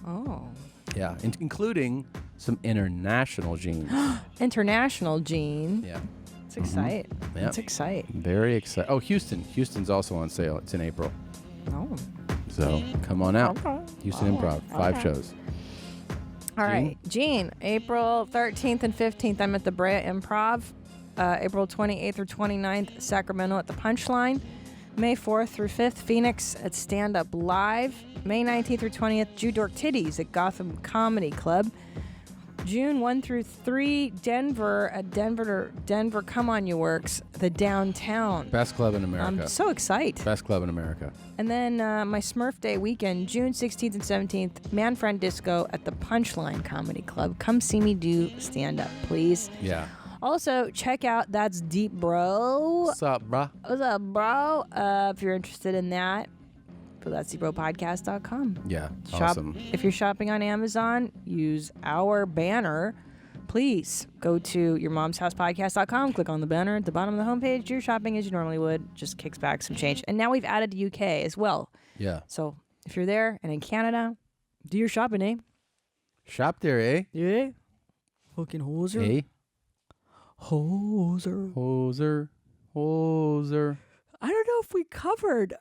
Oh. Yeah, including some international jeans. International Gene. Yeah. It's exciting. Yep. It's exciting. Very exciting. Oh, Houston. Houston's also on sale. It's in April. Oh. So come on out. Okay. Houston Improv, 5 Okay. shows. All right. Gene, April 13th and 15th, I'm at the Brea Improv. April 28th through 29th, Sacramento at the Punchline. May 4th through 5th, Phoenix at Stand Up Live. May 19th through 20th, Jew Dork Titties at Gotham Comedy Club. June 1 through 3, Denver at Denver Come On You Works, the Downtown. Best club in America. I'm so excited. Best club in America. And then my Smurf Day weekend, June 16th and 17th, Man Friend Disco at the Punchline Comedy Club. Come see me do stand-up, please. Yeah. Also, check out That's Deep Bro. What's up, bruh? What's up, bro? If you're interested in that, go to that'sdeepbropodcast.com. Yeah, Shop. awesome. If you're shopping on Amazon, use our banner. Please go to yourmomshousepodcast.com, click on the banner at the bottom of the homepage. Do your shopping as you normally would. Just kicks back some change. And now we've added the UK as well. Yeah. So if you're there and in Canada, do your shopping, eh? Shop there, eh? Yeah. Fucking hoser. Eh? Hoser. Hoser. I don't know if we covered.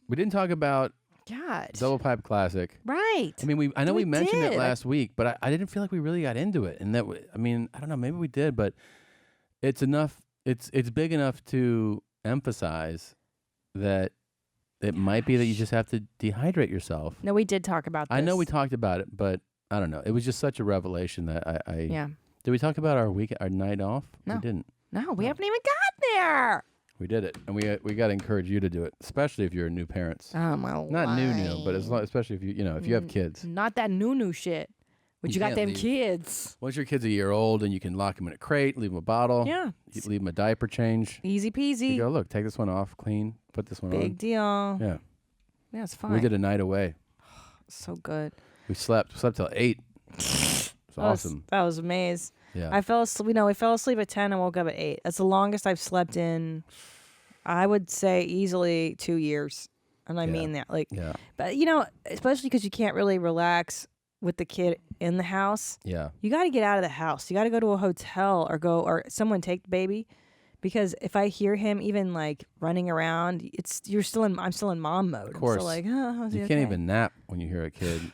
We didn't talk about God. Double Pipe Classic. Right. I mean, I know we mentioned it did. last week, but I didn't feel like we really got into it. And I don't know, maybe we did, but it's enough. It's big enough to emphasize that it might be that you just have to dehydrate yourself. No, we did talk about this. I know we talked about it, but I don't know. It was just such a revelation that I Yeah. Did we talk about our night off? No. We didn't. No, we haven't even got there. We did it, and we got to encourage you to do it, especially if you're new parents. Oh my! Not new, but especially if you have kids. Not that new shit. But you got can't them leave. kids. Once your kid's a year old, and you can lock them in a crate, leave them a bottle. Yeah. You leave them a diaper change. Easy peasy. You go, look, take this one off, clean, put this one on. Big deal. Yeah. Yeah, it's fine. We did a night away. So good. We slept till 8. It's awesome. That was amazing. Yeah. I fell asleep. We fell asleep at 10 and woke up at 8. That's the longest I've slept in, I would say, easily 2 years. And I mean that. Yeah. But, especially because you can't really relax with the kid in the house. Yeah. You got to get out of the house. You got to go to a hotel or someone take the baby. Because if I hear him even running around, I'm still in mom mode. Of course. I'm still you can't even nap when you hear a kid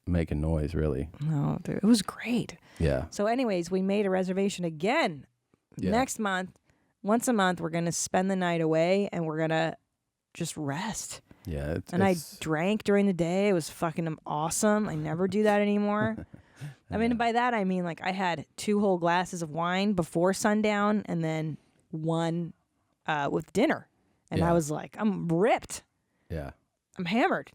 making noise, really. No, dude, it was great. Yeah. So anyways, we made a reservation again. Yeah. Next month, once a month, we're going to spend the night away and we're going to just rest. Yeah. I drank during the day. It was fucking awesome. I never do that anymore. I mean, by that, I mean, I had 2 whole glasses of wine before sundown and then 1 with dinner. And I was like, I'm ripped. Yeah. I'm hammered.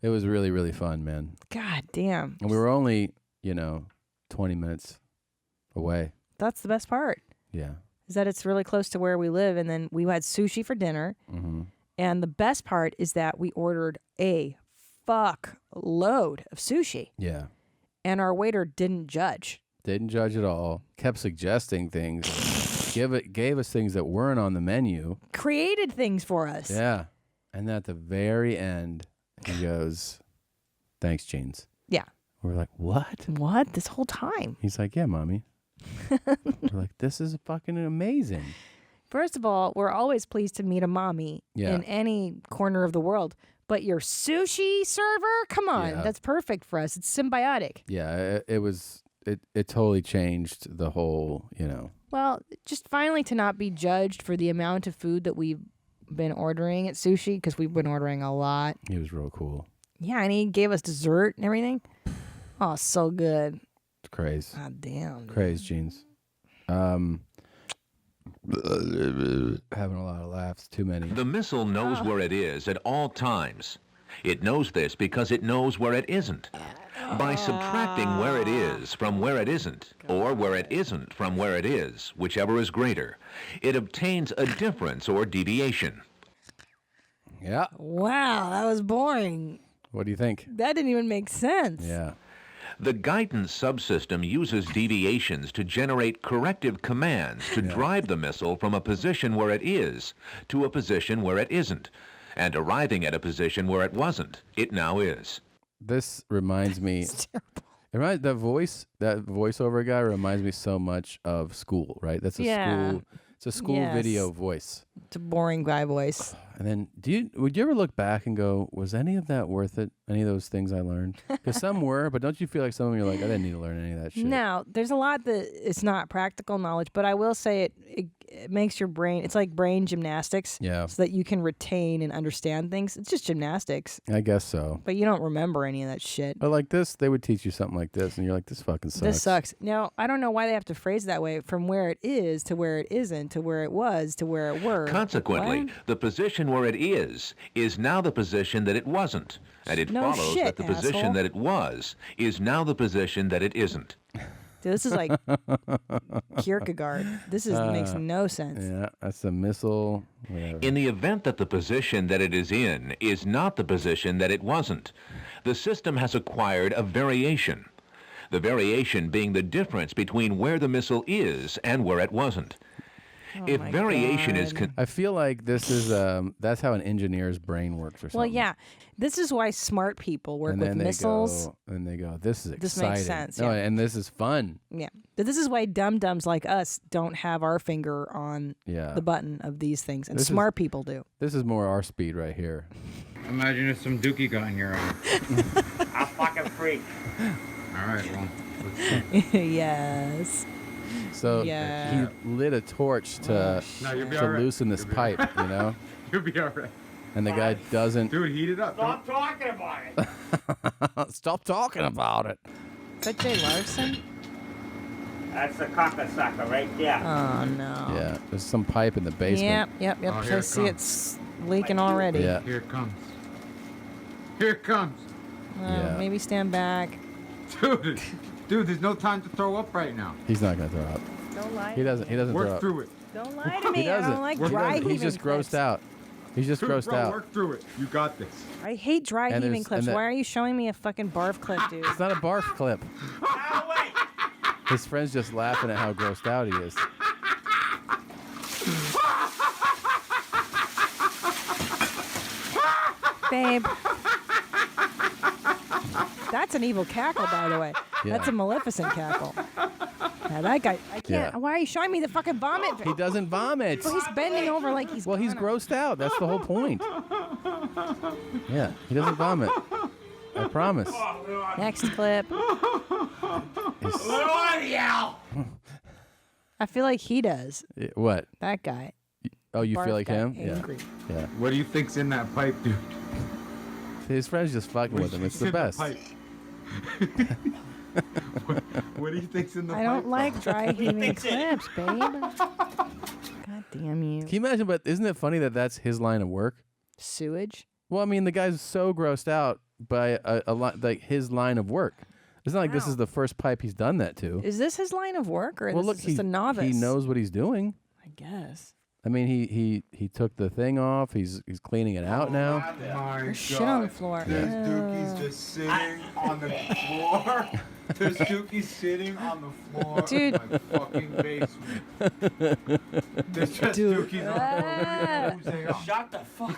It was really, really fun, man. God damn. And we were only, 20 minutes away. That's the best part. Yeah. Is that it's really close to where we live. And then we had sushi for dinner. Mm-hmm. And the best part is that we ordered a fuck load of sushi. Yeah. And our waiter didn't judge. Didn't judge at all. Kept suggesting things. Gave us things that weren't on the menu. Created things for us. Yeah. And at the very end, he goes, "Thanks, Jeans." Yeah. We're like, "What? What? This whole time?" He's like, "Yeah, mommy." We're like, "This is fucking amazing." First of all, we're always pleased to meet a mommy in any corner of the world. But your sushi server? Come on. Yeah. That's perfect for us. It's symbiotic. Yeah, it totally changed the whole, Well, just finally to not be judged for the amount of food that we've been ordering at sushi, because we've been ordering a lot. He was real cool. Yeah, and he gave us dessert and everything. Oh, so good. It's crazy. God damn. Crazy jeans. Having a lot of laughs. Too many. The missile knows where it is at all times. It knows this because it knows where it isn't. By subtracting where it is from where it isn't, or where it isn't from where it is, whichever is greater, it obtains a difference or deviation. Yeah. Wow, that was boring. What do you think? That didn't even make sense. Yeah. The guidance subsystem uses deviations to generate corrective commands to drive the missile from a position where it is to a position where it isn't, and arriving at a position where it wasn't, it now is. This reminds me. That voiceover guy reminds me so much of school, right? That's a school. It's a school video voice. It's a boring guy voice. And then, would you ever look back and go, was any of that worth it? Any of those things I learned? Because some were, but don't you feel like some of them you're like, I didn't need to learn any of that shit? No, there's a lot that it's not practical knowledge, but I will say it makes your brain, it's like brain gymnastics. Yeah. So that you can retain and understand things. It's just gymnastics. I guess so. But you don't remember any of that shit. But like this, they would teach you something like this, and you're like, this fucking sucks. This sucks. Now, I don't know why they have to phrase it that way, from where it is to where it isn't to where it was to where it were. Consequently, What? the position where it is now the position that it wasn't. And it follows that the position asshole. that it was is now the position that it isn't. Dude, this is like Kierkegaard. This makes no sense. Yeah, that's a missile. Whatever. In the event that the position that it is not the position that it wasn't, the system has acquired a variation. The variation being the difference between where the missile is and where it wasn't. If variation is... I feel like this is, that's how an engineer's brain works or something. Well, yeah. This is why smart people work And with then missiles. they go, this is exciting. This makes sense, No, yeah. and this is fun. Yeah. But this is why dum-dums like us don't have our finger on Yeah. the button of these things. And This is- smart people do. This is more our speed right here. Imagine if some dookie got in your eye. I'm fucking freak. All right, well, let's see. Yes. So Yeah. he lit a torch to, No, you'll be to all right. loosen this pipe, you know? You'll be all right. And the guy doesn't... Dude, heat it up. Stop talking about it. Stop talking about it. Is that Jay Larson? That's the cockasucker right there. Oh, no. Yeah, there's some pipe in the basement. Yep. Oh, here I it see comes. it's leaking already. Yeah. Here it comes. Here it comes. Yeah. Maybe stand back. Dude, there's no time to throw up right now. He's not going to throw up. Don't lie. He doesn't throw Work up. through it. Don't lie to me. He doesn't. I don't like He dry doesn't. heaving He's just clips. grossed out. He's just Dude, grossed bro, out. work through it. You got this. I hate dry And heaving there's- clips. and the- Why are you showing me a fucking barf clip, dude? It's not a barf clip. His friend's just laughing at how grossed out he is. Babe. That's an evil cackle, by the way. Yeah. That's a Maleficent cackle. Now that guy, I can't. Yeah. Why are you showing me the fucking vomit? He doesn't vomit. Well, he's bending over like he's. Well, he's grossed out. That's the whole point. Yeah, he doesn't vomit. I promise. Next clip. It's- I feel like he does. What? That guy. Oh, you Barf feel like got him? angry. Yeah. What do you think's in that pipe, dude? His friend's just fucking with him. It's the best. What do you think's in the I pipe? don't like dry heaving thinks it- clips, babe. God damn you. Can you imagine? But isn't it funny that that's his line of work? Sewage. Well, I mean, the guy's so grossed out by a lot like his line of work. It's not like this is the first pipe he's done that to. Is this his line of work, or Well, this look, is just a novice? he knows what he's doing. I guess. I mean, he took the thing off. He's cleaning it out now. My There's shit on the floor. There's Ew. dookies just sitting on the floor. There's dookies sitting on the floor Dude. of my fucking basement. There's just dookies on the floor. Who's they are? Shut the fuck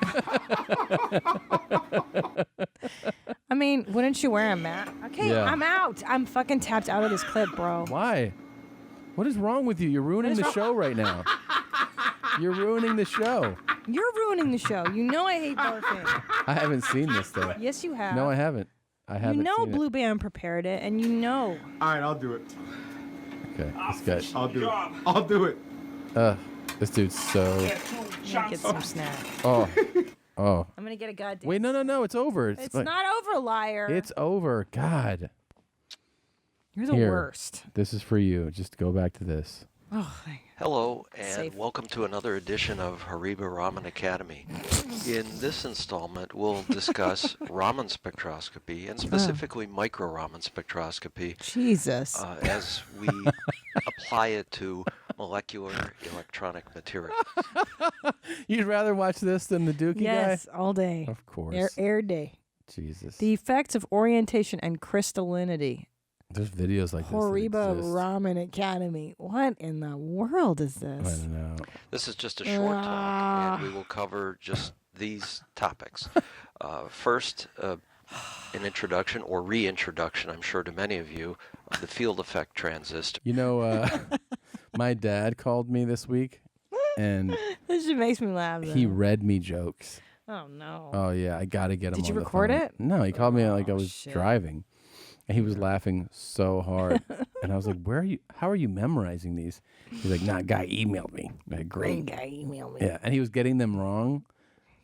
up. I mean, wouldn't you wear a mask? Okay, Yeah. I'm out. I'm fucking tapped out of this clip, bro. Why? What is wrong with you? You're ruining the show right now. You're ruining the show. You're ruining the show. You know I hate barfing. I haven't seen this though. Yes, you have. No, I haven't. I haven't. You know seen Blue Band prepared it, and you know. All right, I'll do it. it. Okay, this guy. I'll do it. I'll do it. This dude's so. Get some snack. Oh. Oh. I'm gonna get a goddamn. Wait, no, it's over. It's not over, liar. It's over. God. You're the worst. This is for you. Just go back to this. Oh, thank you. Hello, and Safe. welcome to another edition of Hariba Ramen Academy. In this installment, we'll discuss ramen spectroscopy, and specifically micro ramen spectroscopy. Jesus. As we apply it to molecular electronic material. You'd rather watch this than the Dookie guy? Yes, all day. Of course. Air day. Jesus. The effects of orientation and crystallinity. There's videos like Horiba this that exist. Ramen Academy. What in the world is I this? don't know. This is just a short talk, and we will cover just these topics. First, an introduction or reintroduction, I'm sure to many of you, of the field effect transistor. You know, my dad called me this week, and This shit makes me laugh. he though. read me jokes. Oh no. Oh yeah, I gotta get him. Did you on the record phone. it? No, he called me like I was shit. driving, and he was laughing so hard. And I was like, "Where are you? How are you memorizing these?" He's like, "Nah, guy emailed me." I'm like, great. Guy emailed me. Yeah, and he was getting them wrong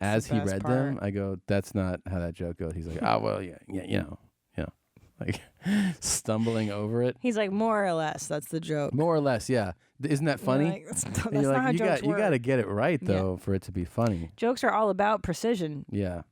as the he best read part. them. I go, "That's not how that joke goes." He's like, "Oh well, yeah, you know, like stumbling over it." He's like, more or less. That's the joke. More or less, yeah. Isn't that funny? Like, that's And not you're like, how jokes you work. got to get it right Yeah. though for it to be funny. Jokes are all about precision. Yeah.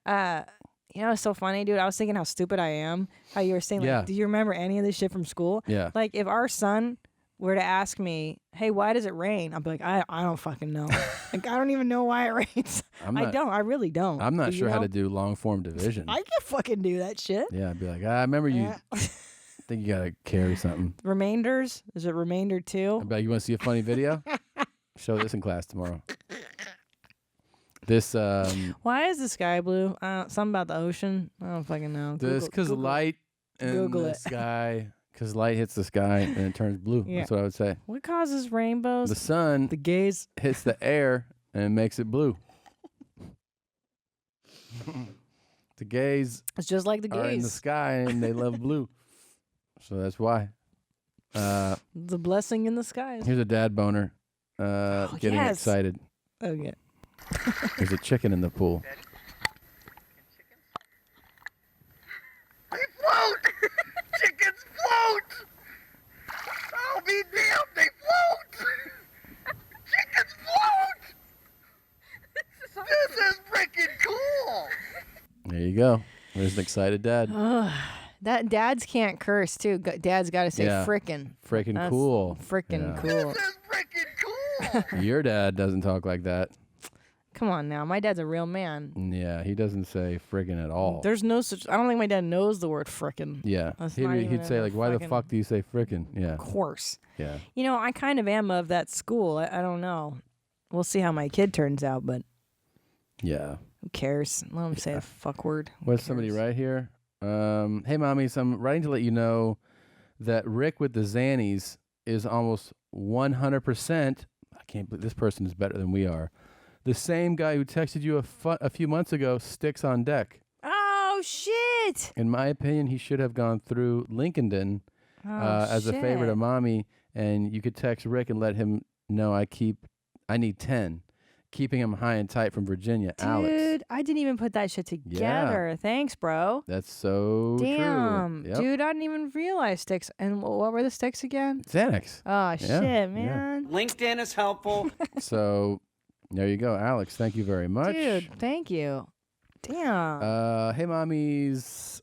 You know, it's so funny, dude. I was thinking how stupid I am. How you were saying, like, Yeah. do you remember any of this shit from school? Yeah. Like, if our son were to ask me, hey, why does it rain? I'd be like, I don't fucking know. Like, I don't even know why it rains. I really don't. I'm not Do you sure how know? to do long form division. I can fucking do that shit. Yeah, I'd be like, I remember you. Think you gotta carry something. Remainders? Is it remainder two? I'd be like, you want to see a funny video? Show this in class tomorrow. This Why is the sky blue? Something about the ocean. I don't fucking know. this because light in Google the it. sky. Because light hits the sky and it turns blue. Yeah. That's what I would say. What causes rainbows? The sun, the gaze, hits the air and makes it blue. The gays It's just like the are in the gays. sky and they love blue, so that's why. The blessing in the skies. Here's a dad boner, getting yes. excited. Okay. There's a chicken in the pool. They float! Chickens float! I'll be damned, they float! Chickens float! This is freaking cool! There you go. There's an excited dad. That dads can't curse too. Dad's got to say Yeah. frickin'. Frickin' That's cool. Frickin' Yeah. cool. This is freaking cool! Your dad doesn't talk like that. Come on now. My dad's a real man. Yeah, he doesn't say friggin' at all. There's no such. I don't think my dad knows the word frickin'. Yeah. That's not even He'd say in a like, why the fucking- fuck do you say frickin'? Yeah. Of course. Yeah. You know, I kind of am of that school. I don't know. We'll see how my kid turns out, but Yeah. who cares? Let him say a fuck word. What's somebody right here? Hey, mommies, I'm writing to let you know that Rick with the Xannies is almost 100%. I can't believe this person is better than we are. The same guy who texted you a few months ago sticks on deck. Oh, shit. In my opinion, he should have gone through Lincoln Oh, as a favor to shit. mommy, and you could text Rick and let him know I need 10. Keeping him high and tight from Virginia, Alex. Dude, I didn't even put that shit together. Thanks, bro. That's so Damn. true. Yep. Dude, I didn't even realize sticks. And what were the sticks again? Xanax. Oh, Yeah, shit, yeah. man. LinkedIn is helpful. So there you go, Alex. Thank you very much. Dude, thank you. Damn. Hey, mommies.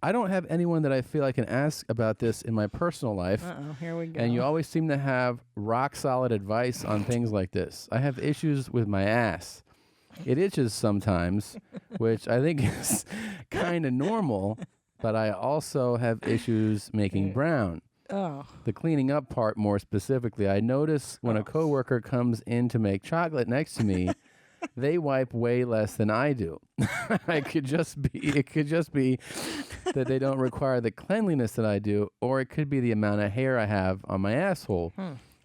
I don't have anyone that I feel I can ask about this in my personal life. Uh-oh, here we go. And you always seem to have rock solid advice on things like this. I have issues with my ass. It itches sometimes, which I think is kind of normal, but I also have issues making brown. Oh. The cleaning up part more specifically, I notice when a coworker comes in to make chocolate next to me, they wipe way less than I do. It could just be that they don't require the cleanliness that I do, or it could be the amount of hair I have on my asshole.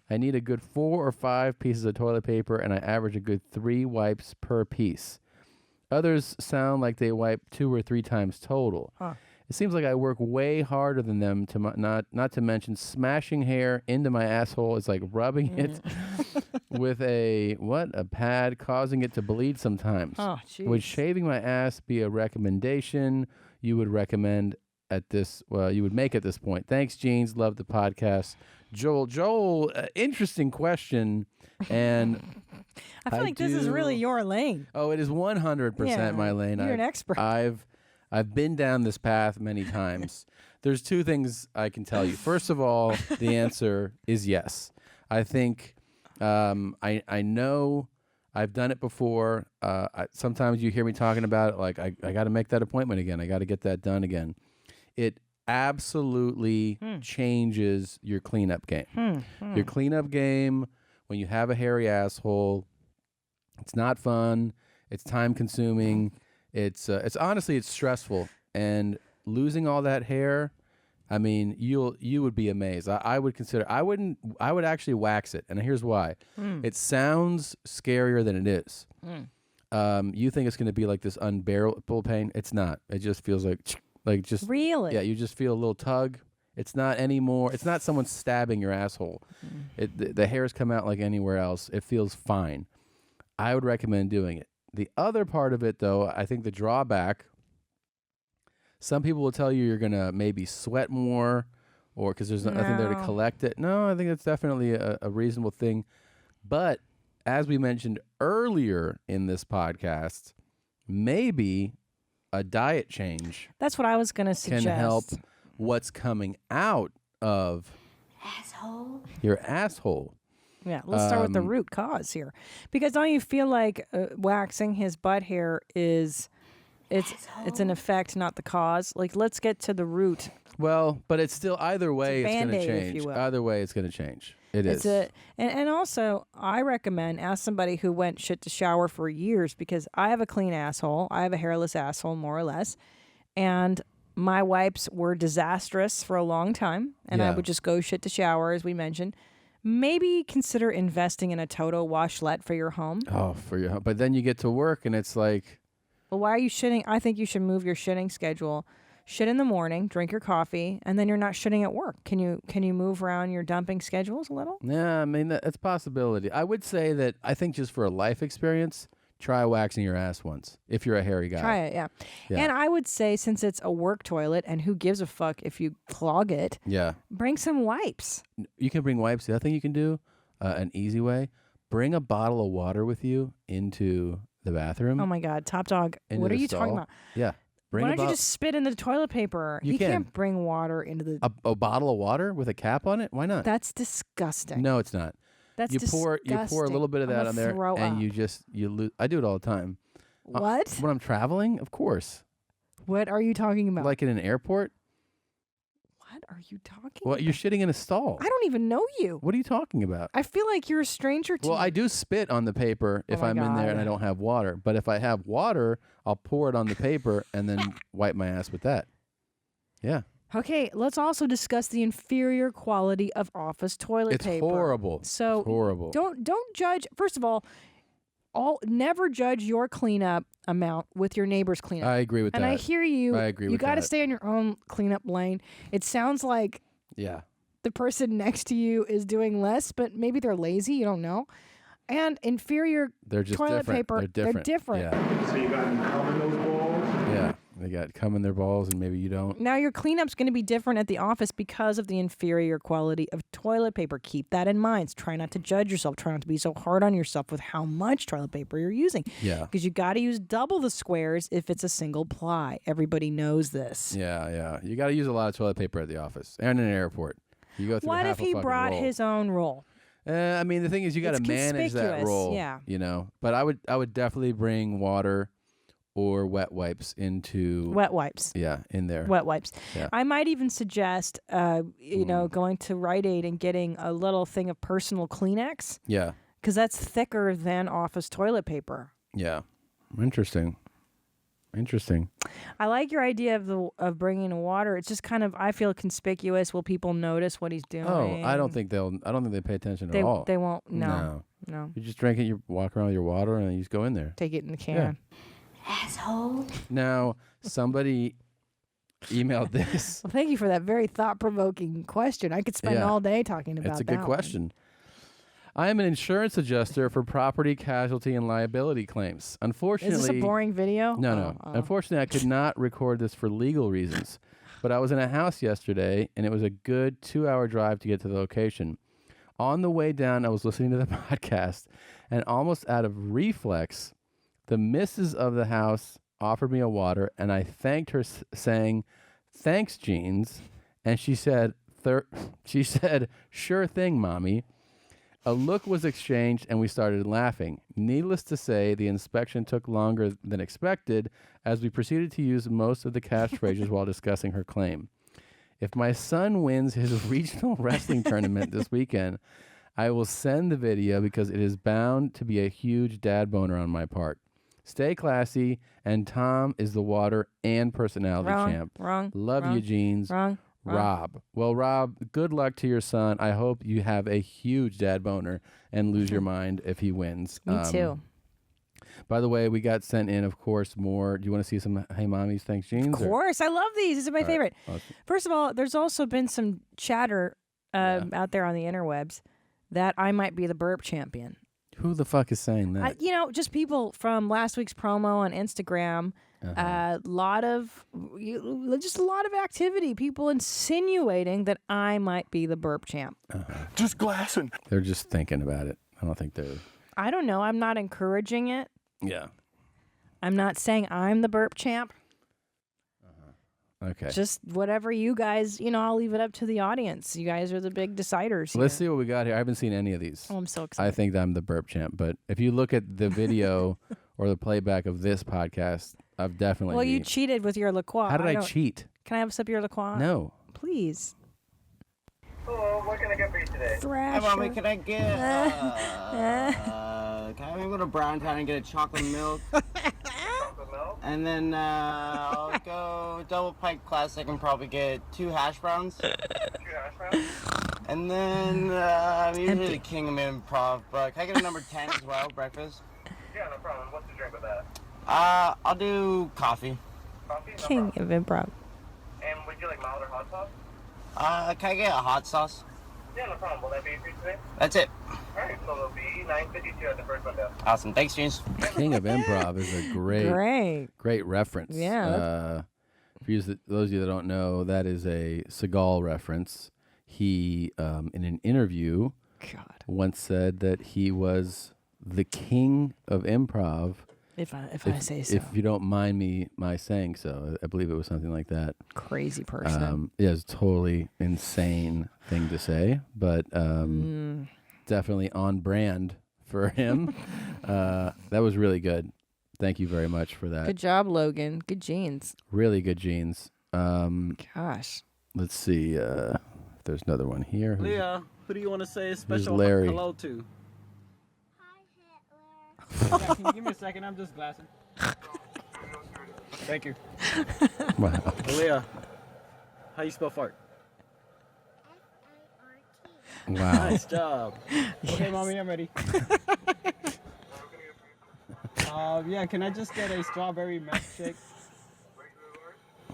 I need a good 4 or 5 pieces of toilet paper, and I average a good 3 wipes per piece. Others sound like they wipe 2 or 3 times total. Huh. It seems like I work way harder than them. Not to mention smashing hair into my asshole is like rubbing it with a pad, causing it to bleed sometimes. Oh, jeez. Would shaving my ass be a recommendation you would recommend at this? Well, you would make at this point. Thanks, Jeans. Love the podcast, Joel. Interesting question, and I feel like this is really your lane. Oh, it is 100% my lane. You're an expert. I've been down this path many times. There's 2 things I can tell you. First of all, the answer is yes. I think I know I've done it before. Sometimes you hear me talking about it, like I got to make that appointment again. I got to get that done again. It absolutely changes your cleanup game. Your cleanup game, when you have a hairy asshole, it's not fun. It's time consuming. It's honestly, it's stressful, and losing all that hair, I mean, you would be amazed. I would actually wax it, and here's why. It sounds scarier than it is. You think it's going to be like this unbearable pain. It's not. It just feels like just really. Yeah, you just feel a little tug. It's not anymore. It's not someone stabbing your asshole. The hairs come out like anywhere else. It feels fine. I would recommend doing it. The other part of it, though, I think the drawback, some people will tell you you're going to maybe sweat more, or because there's nothing there to collect it. No, I think it's definitely a reasonable thing. But as we mentioned earlier in this podcast, maybe a diet change. That's what I was going to suggest. Can help what's coming out of your asshole. Yeah, let's start with the root cause here, because don't you feel like waxing his butt hair it's an effect, not the cause? Like, let's get to the root. Well, but it's still either way it's going to change. If you will. Either way it's going to change. It's and also I recommend ask somebody who went shit to shower for years, because I have a clean asshole. I have a hairless asshole, more or less, and my wipes were disastrous for a long time, and I would just go shit to shower, as we mentioned. Maybe consider investing in a Toto washlet for your home. Oh, for your home. But then you get to work and it's like... Well, why are you shitting? I think you should move your shitting schedule. Shit in the morning, drink your coffee, and then you're not shitting at work. Can you move around your dumping schedules a little? Yeah, I mean, that's a possibility. I would say that I think just for a life experience, try waxing your ass once if you're a hairy guy. Try it, yeah. And I would say, since it's a work toilet and who gives a fuck if you clog it, bring some wipes. You can bring wipes. The other thing you can do, an easy way, bring a bottle of water with you into the bathroom. Oh my God, Top Dog, what are you talking about? Yeah. Why don't you just spit in the toilet paper? You can't bring water into the... A bottle of water with a cap on it? Why not? That's disgusting. No, it's not. That's you pour a little bit of that on there, and you lose. I do it all the time. What? When I'm traveling, of course. What are you talking about? Like in an airport. What are you talking about? You're shitting in a stall. I don't even know you. What are you talking about? I feel like you're a stranger to me. Well, I do spit on the paper if I'm in there and I don't have water. But if I have water, I'll pour it on the paper and then wipe my ass with that. Yeah. Okay, let's also discuss the inferior quality of office toilet paper. It's horrible. So it's horrible. Don't judge. First of all, never judge your cleanup amount with your neighbor's cleanup. I agree with that. And I hear you. I agree with you got to that. stay in your own cleanup lane. It sounds like the person next to you is doing less, but maybe they're lazy. You don't know. And inferior toilet paper, they're different. Yeah. So you got cum in those balls? Yeah. They got cum in their balls and maybe you don't. Now your cleanup's going to be different at the office because of the inferior quality of toilet paper. Keep that in mind. Try not to judge yourself. Try not to be so hard on yourself with how much toilet paper you're using. Yeah. Because you got to use double the squares if it's a single ply. Everybody knows this. Yeah. You got to use a lot of toilet paper at the office and in an airport. You go through What half if he a brought roll. his own roll? I mean, the thing is, you got to manage that conspicuous, roll. yeah. You know, but I would definitely bring water or wet wipes into Wet wipes. Yeah, in there. Wet wipes. Yeah. I might even suggest, going to Rite Aid and getting a little thing of personal Kleenex. Yeah. Because that's thicker than office toilet paper. Yeah. Interesting. Interesting. I like your idea of bringing water. It's just kind of, I feel conspicuous. Will people notice what he's doing? Oh, I don't think they pay attention They- at all. they won't. No. You just drink it. You walk around with your water, and you just go in there. Take it in the can. Asshole. Now, somebody emailed this. Well, thank you for that very thought-provoking question. I could spend Yeah. all day talking about It's a that good one. question. I am an insurance adjuster for property, casualty, and liability claims. Unfortunately, Is this a boring video? No. Unfortunately, I could not record this for legal reasons. But I was in a house yesterday, and it was a good 2-hour drive to get to the location. On the way down, I was listening to the podcast, and almost out of reflex, the missus of the house offered me a water, and I thanked her, saying, "Thanks, Jeans." And she said, "Sure thing, mommy." A look was exchanged, and we started laughing. Needless to say, the inspection took longer than expected, as we proceeded to use most of the catchphrases while discussing her claim. If my son wins his regional wrestling tournament this weekend, I will send the video because it is bound to be a huge dad boner on my part. Stay classy, and Tom is the water and personality champ. Wrong. Love you, Jeans. Wrong. Rob. Well, Rob, good luck to your son. I hope you have a huge dad boner and lose your mind if he wins. Me too. By the way, we got sent in, of course, more. Do you want to see some Hey Mommies, Thanks Jeans? Of course. I love these. These are my All right. favorite. Awesome. First of all, there's also been some chatter out there on the interwebs that I might be the burp champion. Who the fuck is saying that? Just people from last week's promo on Instagram. A lot of activity. People insinuating that I might be the burp champ. Just glassing. They're just thinking about it. I don't think they're. I don't know. I'm not encouraging it. Yeah. I'm not saying I'm the burp champ. Okay. Just whatever you guys, I'll leave it up to the audience. You guys are the big deciders. Let's see what we got here. I haven't seen any of these. Oh, I'm so excited. I think I'm the burp champ. But if you look at the video or the playback of this podcast, I've definitely. Well, you cheated with your La Croix. How did I cheat? Can I have a sip of your La Croix? No. Please. Hello, what can I get for you today? Thrasher. Hey, mommy, can I get, can I go to Brown Town and get a chocolate milk? Chocolate milk? And then, I'll go double pike classic and probably get 2 hash browns. 2 hash browns? And then, I'm usually the king of improv, but can I get a number 10 as well, breakfast? Yeah, no problem. What's the drink with that? I'll do coffee. Coffee? No King problem. of improv. And would you like mild or hot sauce? Can I get a hot sauce? Yeah, no problem. Will that be for you today? That's it. Alright, so it'll be $9.52 at the first window. Awesome. Thanks, James. King of Improv is a great reference. Yeah. For those of you that don't know, that is a Seagal reference. He, in an interview, once said that he was the king of improv. If I say so. If you don't mind my saying so. I believe it was something like that. Crazy person. Yeah, it's a totally insane thing to say, but definitely on brand for him. That was really good. Thank you very much for that. Good job, Logan. Good genes. Really good genes. Gosh. Let's see if there's another one here. Leah, who do you want to say a special Larry. hello to? Hi, Hitler. Can you give me a second? I'm just glassing. Thank you. Wow. Leah, how you spell fart? Wow. Nice job. Okay, mommy, I'm ready. Yeah, can I just get a strawberry milkshake?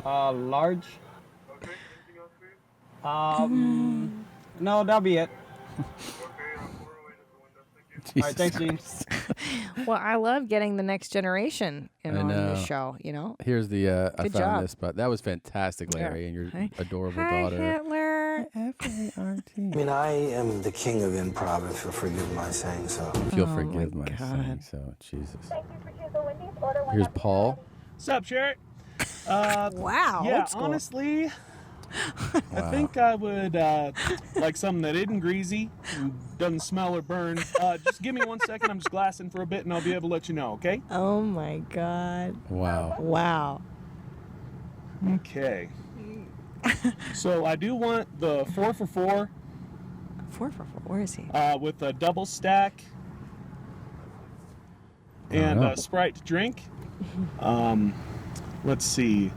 Large. No, that'll be it. All right, thanks, James. Well, I love getting the next generation on the show, Here's the I Good found job. this, but that was fantastic, Larry, and your adorable daughter. Hitler. F-A-R-T. I mean, I am the king of improv, if you'll forgive my saying so. If you'll forgive my saying so, Jesus. Here's Paul. What's up, Shirt? Wow. Yeah, old school. honestly, I think I would like something that isn't greasy and doesn't smell or burn. Just give me 1 second. I'm just glassing for a bit, and I'll be able to let you know, okay? Oh, my God. Wow. Wow. Okay. So I do want the 4 for $4. 4 for 4. Where is he? With a double stack and a Sprite to drink. Let's see.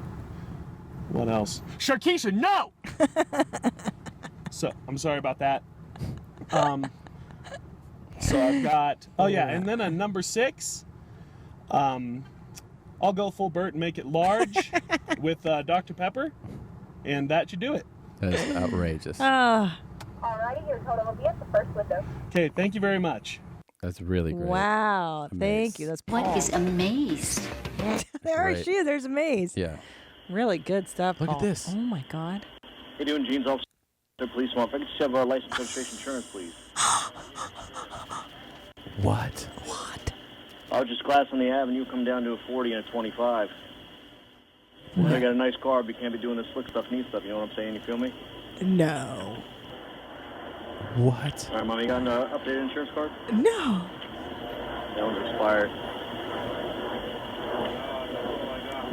What else? Sharkeisha, no! So, I'm sorry about that. So I've got, oh yeah, and then on number 6, I'll go full Bert and make it large with Dr. Pepper, and that should do it. That is outrageous. Alrighty, your total will be at the first window. Okay, thank you very much. That's really great. Wow, thank you. That's Paul. What is a maze? There Great. she is. There's a maze. Yeah. Really good stuff. Look at Paul. this. Oh my God. How you doing, Jeans Officer? Police If I could just have a license, registration, insurance, please. What? I was just glass on the avenue, come down to a 40 and a 25. I got a nice car, but you can't be doing this slick stuff, neat stuff, you know what I'm saying? You feel me? No. What? All right, Mom, you got an updated insurance card? No. That one's expired.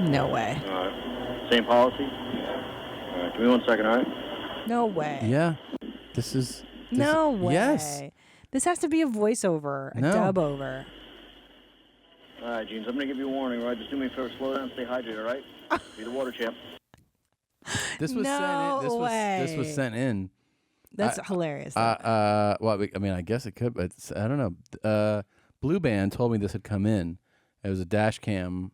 No way. All right. Same policy? All right, give me 1 second, all right? No way. Yeah. This is. No way. Yes. This has to be a voiceover, a No. dub over. All right, Jeans, I'm going to give you a warning, all right? Just do me a favor, slow down, stay hydrated, all right? Be the water champ. This was sent in. This was sent in. That's hilarious. Well, I mean, I guess it could, but I don't know. Blue Band told me this had come in. It was a dash cam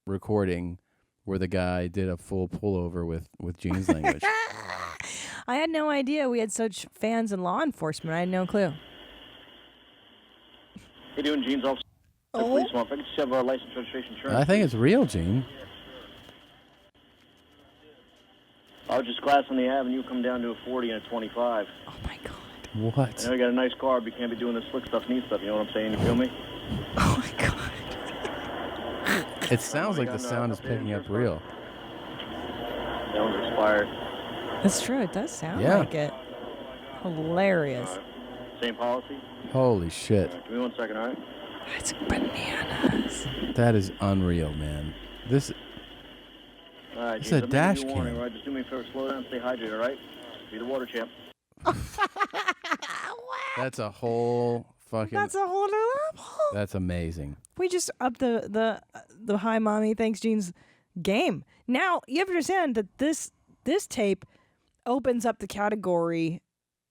recording where the guy did a full pullover with Gene's language. I had no idea we had such fans in law enforcement. I had no clue. How you doing, Jeans Officer? Police If I could just have a license, registration, insurance. I think it's real, Gene. I was just glass on the avenue, come down to a 40 and a 25. Oh my God. What? I know you got a nice car, but you can't be doing this slick stuff, neat stuff, you know what I'm saying? You feel me? Oh my God. It sounds like the sound is picking up real. That one's expired. That's true. It does sound Yeah. like it. Hilarious. All right. Same policy? Holy shit. Give me 1 second, all right? That's bananas. That is unreal, man. This. All right, It's Jeans, a I'm gonna dash give you a warning, cam. all right? Just do me a favor, slow down, stay hydrated, all right? Be the water champ. That's a whole fucking. That's a whole new level. That's amazing. We just upped the Hi Mommy Thanks Jeans game. Now you have to understand that this tape opens up the category.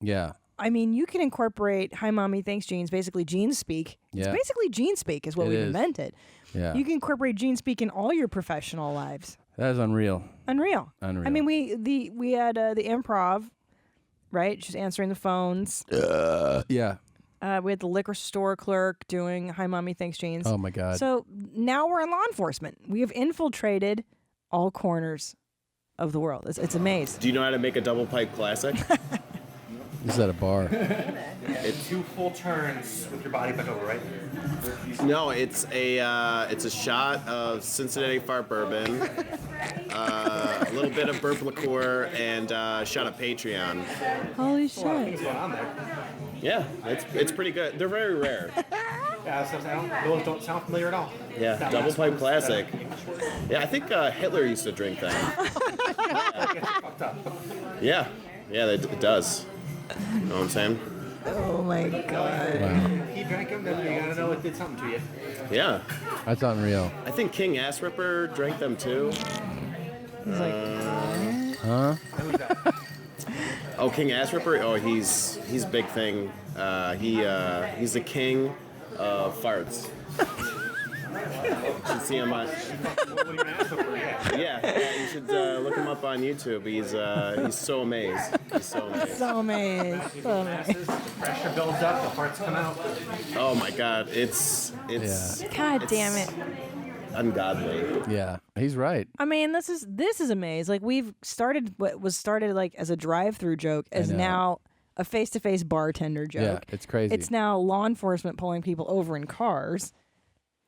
Yeah. I mean, you can incorporate Hi Mommy Thanks Jeans, basically Jeans speak. Yeah. It's basically Jeans speak is what It we've is. invented. Yeah. You can incorporate Jeans speak in all your professional lives. That is unreal. Unreal. Unreal. I mean, we had the improv, right? Just answering the phones. Yeah. We had the liquor store clerk doing Hi Mommy Thanks Jeans. Oh my God. So now we're in law enforcement. We have infiltrated all corners of the world. It's a maze. Do you know how to make a double pipe classic? This is at a bar. It's 2 full turns with your body bent over, right? No, it's a shot of Cincinnati Fart Bourbon, a little bit of burp liqueur, and a shot of Patreon. Holy shit. Yeah, it's pretty good. They're very rare. Yeah, those don't sound familiar at all. Yeah, That double last pipe one's classic. that English word. Yeah, I think Hitler used to drink that. Gets fucked up. Yeah, it does. You know what I'm saying? Oh my God. He drank them, then you gotta know it did something to you. Yeah. That's unreal. I think King Ass Ripper drank them too. He's like, Huh? Oh, King Ass Ripper. Oh, he's a big thing. He's the king of farts. You should see him on. Yeah, you should look him up on YouTube. He's so amazed. He's so amazed. So amazed. So amazed. The pressure builds up, the parts come out. Oh my God, it's God damn it. ungodly. Yeah, he's right. I mean, this is a maze. Like we've started what was started like as a drive-through joke is know. now a face-to-face bartender joke. Yeah, it's crazy. It's now law enforcement pulling people over in cars.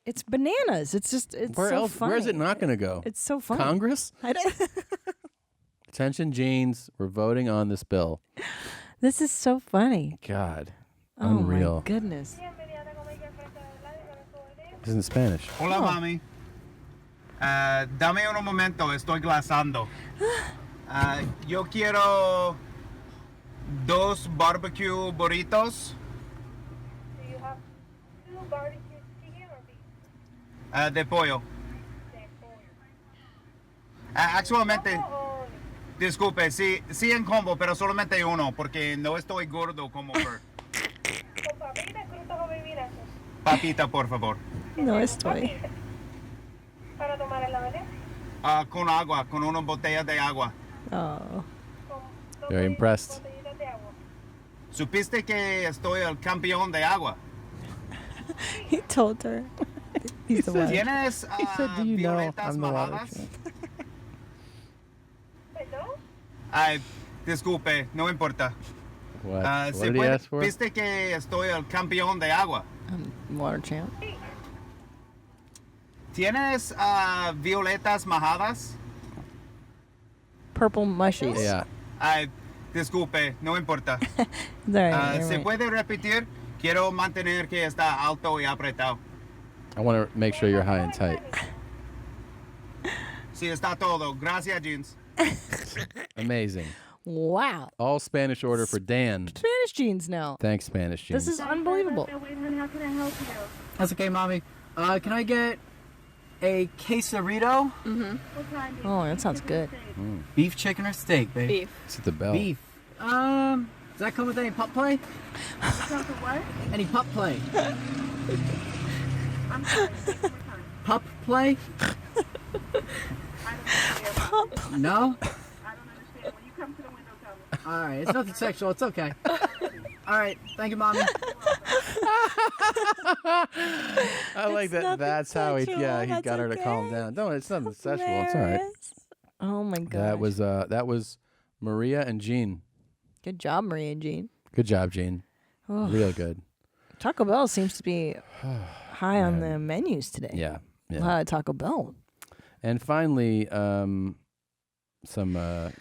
It's bananas. It's just Where so else? funny. Where's it not going to go? It's so funny. Congress? I don't- Attention, Jeans. We're voting on this bill. This is so funny. God. Oh Unreal. my goodness. This is in Spanish. Hola, mami. Dame un momento, estoy glasando. Yo quiero 2 barbecue burritos. Do you have 2 barbecue chicken or beef? De pollo. Actualmente, disculpe, sí en combo, pero solamente uno, porque no estoy gordo como Bert. ¿Con papita, frutas o bebidas? Papita, por favor. No estoy. ¿Para tomar en la veneno? Con agua, con una botella de agua. Oh. Very impressed. ¿Supiste que estoy el campeón de agua? He told her. He's the one. ¿Tienes He said, "Do you know violetas I'm the water mojadas? champ?" Ay, disculpe, no importa. What? Ah, What ¿se did he puede- ask for? ¿Viste que estoy el campeón de agua? Water champ. ¿Tienes violetas mojadas? Purple mushies. Yeah. Ay, disculpe, no importa. It's all right, ¿Se puede repetir? Quiero mantener que está alto y apretado. I want to make sure you're high and tight. Sí, está todo. Gracias, jeans. Amazing. Wow. All Spanish order for Dan. Spanish jeans now. Thanks, Spanish jeans. This is unbelievable. How can I help you? That's okay, Mommy. Can I get a quesarito? Mm-hmm. Oh, that sounds good. Beef, chicken, or steak, babe? Beef. It's at the bell. Beef. Does that come with any pup play? What? Any pup play? I'm sorry. Take your time. Pup play? Pup. No? I don't understand. When you come to the window, tell me. All right, it's nothing sexual. It's okay. All right, thank you, Mommy. I like that. nothing That's how he. sexual, Yeah, he that's got her to calm okay. down. No, it's nothing sexual. It's all right. Hilarious. Oh my god. That was Maria and Jean. Good job, Maria and Jean. Good job, Jean. Oh. Real good. Taco Bell seems to be high on the menus today. Yeah. A lot of Taco Bell. And finally, some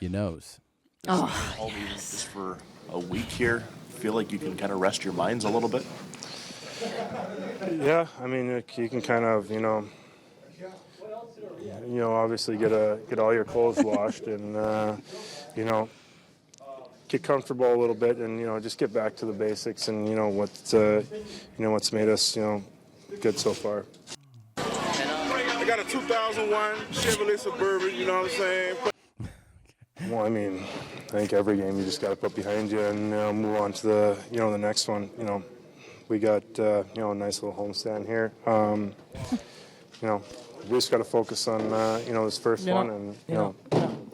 you knows. Oh, all needed just for a week here. Feel like you can kind of rest your minds a little bit. Yeah, I mean, you can kind of, obviously get all your clothes washed and, get comfortable a little bit and, just get back to the basics and, what's made us, good so far. I got a 2001 Chevrolet Suburban, you know what I'm saying? Well, I mean, I think every game you just got to put behind you and move on to the next one. We got a nice little homestand here. We just got to focus on this first one and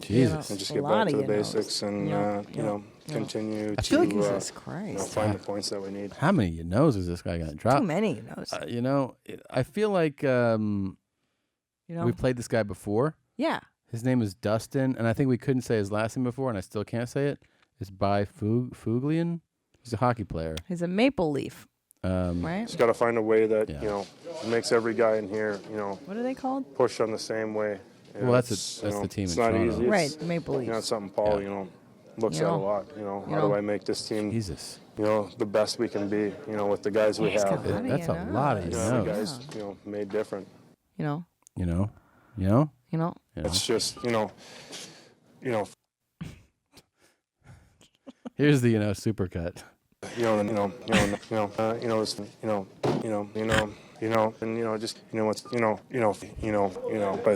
Jesus, and just A get lot back to of the you basics and continue I feel like to find the points that we need. How many you knows is this guy gonna drop? Too many you knows. I feel like we've played this guy before. Yeah. His name is Dustin, and I think we couldn't say his last name before, and I still can't say it. It's by Fuglian. He's a hockey player. He's a maple leaf. Right? Just got to find a way that makes every guy in here What are they called? push on the same way. Well, that's It's, the team It's in not Toronto. easy. Right, Maple Leafs. It's something Paul looks at a lot. How do I make this team the best we can be? With the guys we He's have. got a lot of That's a lot of you The knows. guys made different. You know. It's just Here's the supercut. I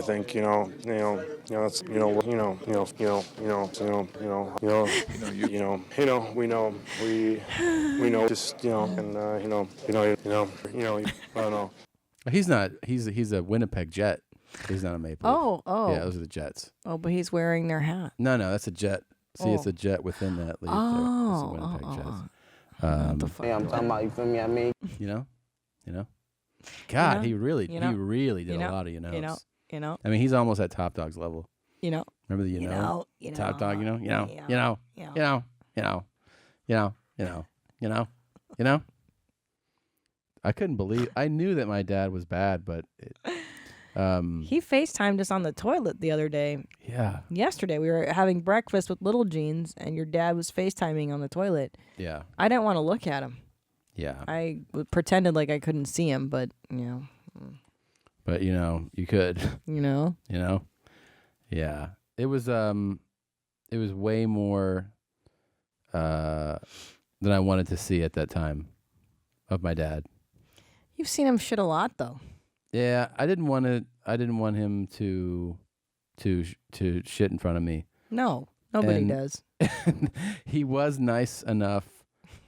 think we know just and I don't know. He's not. He's a Winnipeg Jet. He's not a Maple Leaf. Oh. Yeah, those are the Jets. Oh, but he's wearing their hat. No, that's a Jet. See, it's Oh. a jet within that leaf. Oh, It's a Winnipeg Jets. I'm talking about, you feel me? I mean, God, You he really know, did you know, a lot of you know. I mean, he's almost at Top Dog's level. You know. Remember the You Top Dog, I couldn't believe. I knew that my dad was bad, but He FaceTimed us on the toilet the other day. Yeah. Yesterday, we were having breakfast with little Jeans, and your dad was FaceTiming on the toilet. Yeah. I didn't want to look at him. Yeah. I pretended like I couldn't see him, but, But you could. You know? Yeah. It was way more than I wanted to see at that time of my dad. You've seen him shit a lot, though. Yeah, I didn't want him to to shit in front of me. No, nobody And does. he was nice enough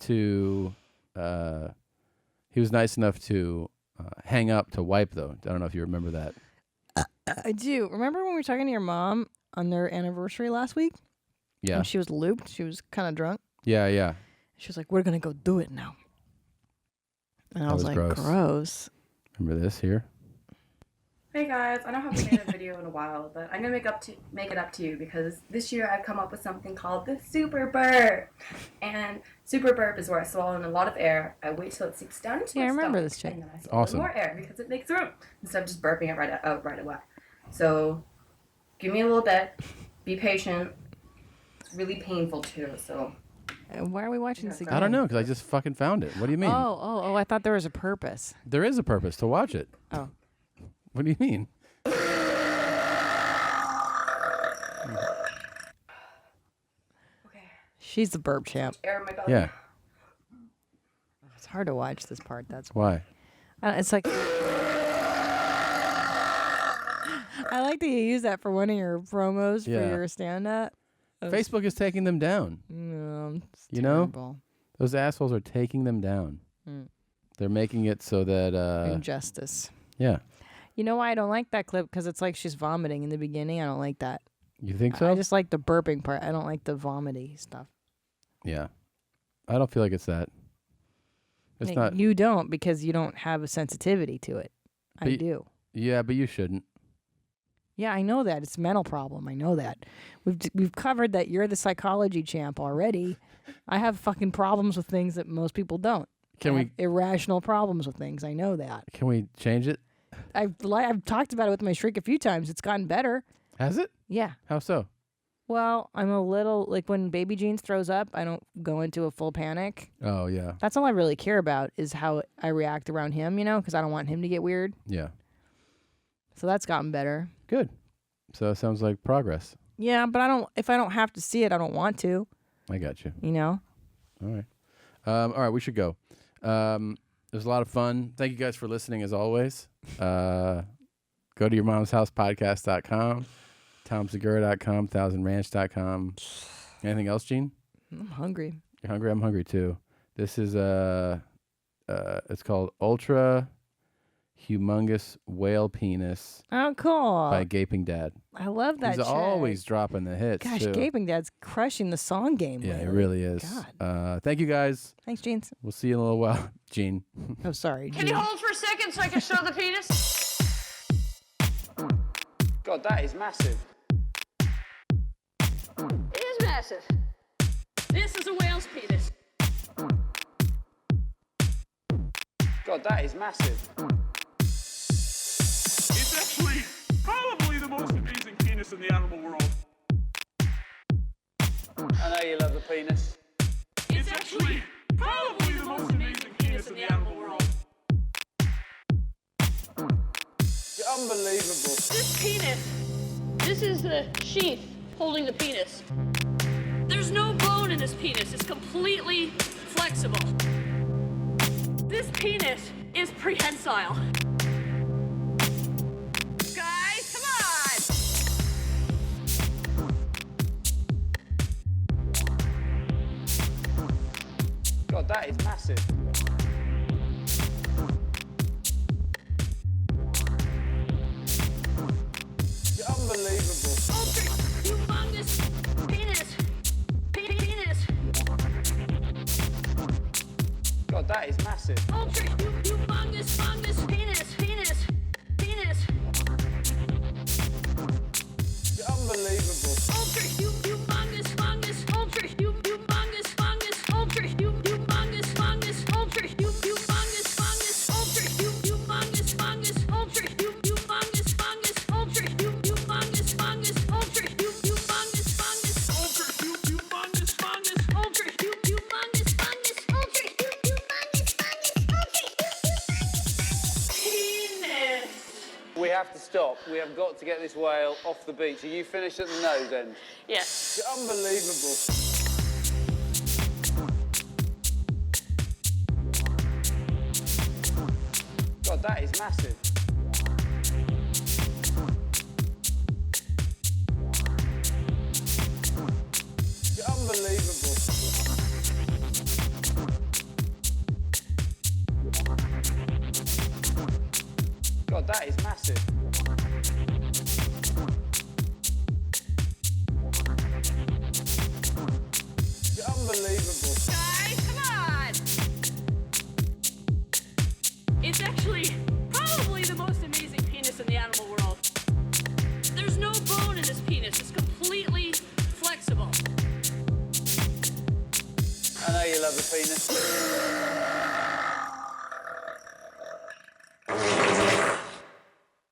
to hang up to wipe though. I don't know if you remember that. I do. Remember when we were talking to your mom on their anniversary last week? Yeah. And she was looped. She was kind of drunk. Yeah. She was like, "We're gonna go do it now." And I was like, gross. Remember this here? Hey guys, I don't have made a video in a while, but I'm gonna make it up to you because this year I've come up with something called the super burp. And super burp is where I swallow in a lot of air. I wait till it sinks down into my I remember stomach, this chick. and then I swallow Awesome. more air because it makes room instead of just burping it out right away. So give me a little bit. Be patient. It's really painful too. So. And why are we watching this again? I don't know because I just fucking found it. What do you mean? Oh! I thought there was a purpose. There is a purpose to watch it. Oh. What do you mean? She's the burp champ. Air in my belly. Yeah. It's hard to watch this part. That's Why? It's like I like that you use that for one of your promos for Yeah. your stand-up. Facebook is taking them down. It's You know? terrible. Those assholes are taking them down. Mm. They're making it so that Injustice. Yeah. You know why I don't like that clip? Because it's like she's vomiting in the beginning. I don't like that. You think so? I just like the burping part. I don't like the vomity stuff. Yeah. I don't feel like it's that. It's Like, not. You don't because you don't have a sensitivity to it. I do. Yeah, but you shouldn't. Yeah, I know that. It's a mental problem. I know that. We've covered that you're the psychology champ already. I have fucking problems with things that most people don't. Can we irrational problems with things? I know that. Can we change it? I've talked about it with my shrink a few times. It's gotten better. Has it? Yeah. How so? Well, I'm a little like when Baby Jeans throws up, I don't go into a full panic. Oh yeah. That's all I really care about is how I react around him, because I don't want him to get weird. Yeah. So that's gotten better. Good. So it sounds like progress. Yeah, but if I don't have to see it, I don't want to. I got you. All right. All right, we should go. It was a lot of fun. Thank you guys for listening as always. Go to yourmomshousepodcast.com, tomsegura.com, thousandranch.com. Anything else, Gene? I'm hungry. You're hungry? I'm hungry too. This is it's called Ultra Humongous Whale Penis Oh, cool. by Gaping Dad. I love that He's chick. always dropping the hits. Gosh, too. Gaping Dad's crushing the song game. Yeah, lately. it really is. God. Thank you guys. Thanks, Jeans. We'll see you in a little while, Gene. Oh, sorry. Can you hold for a second so I can show the penis? God, that is massive. It is massive. This is a whale's penis. God, that is massive. It's actually probably the most amazing penis in the animal world. I know you love the penis. It's actually probably the most amazing penis in the animal world. You're unbelievable. This penis, this is the sheath holding the penis. There's no bone in this penis. It's completely flexible. This penis is prehensile. Guys, come on! God, that is massive. You're unbelievable. Ultra humongous penis. Penis. God, that is massive. Ultra humongous penis. Penis. You're unbelievable. Ultra humongous. Ultra humongous. Ultra humongous. Ultra humongous. Ultra humongous. Ultra humongous. Ultra humongous. Ultra humongous. We have to stop. We have got to get this whale off the beach. Are you finished at the nose end? Yes. You're unbelievable. God, that is massive. that is massive. Unbelievable. Guys, come on! It's actually probably the most amazing penis in the animal world. There's no bone in this penis. It's completely flexible. I know you love a penis.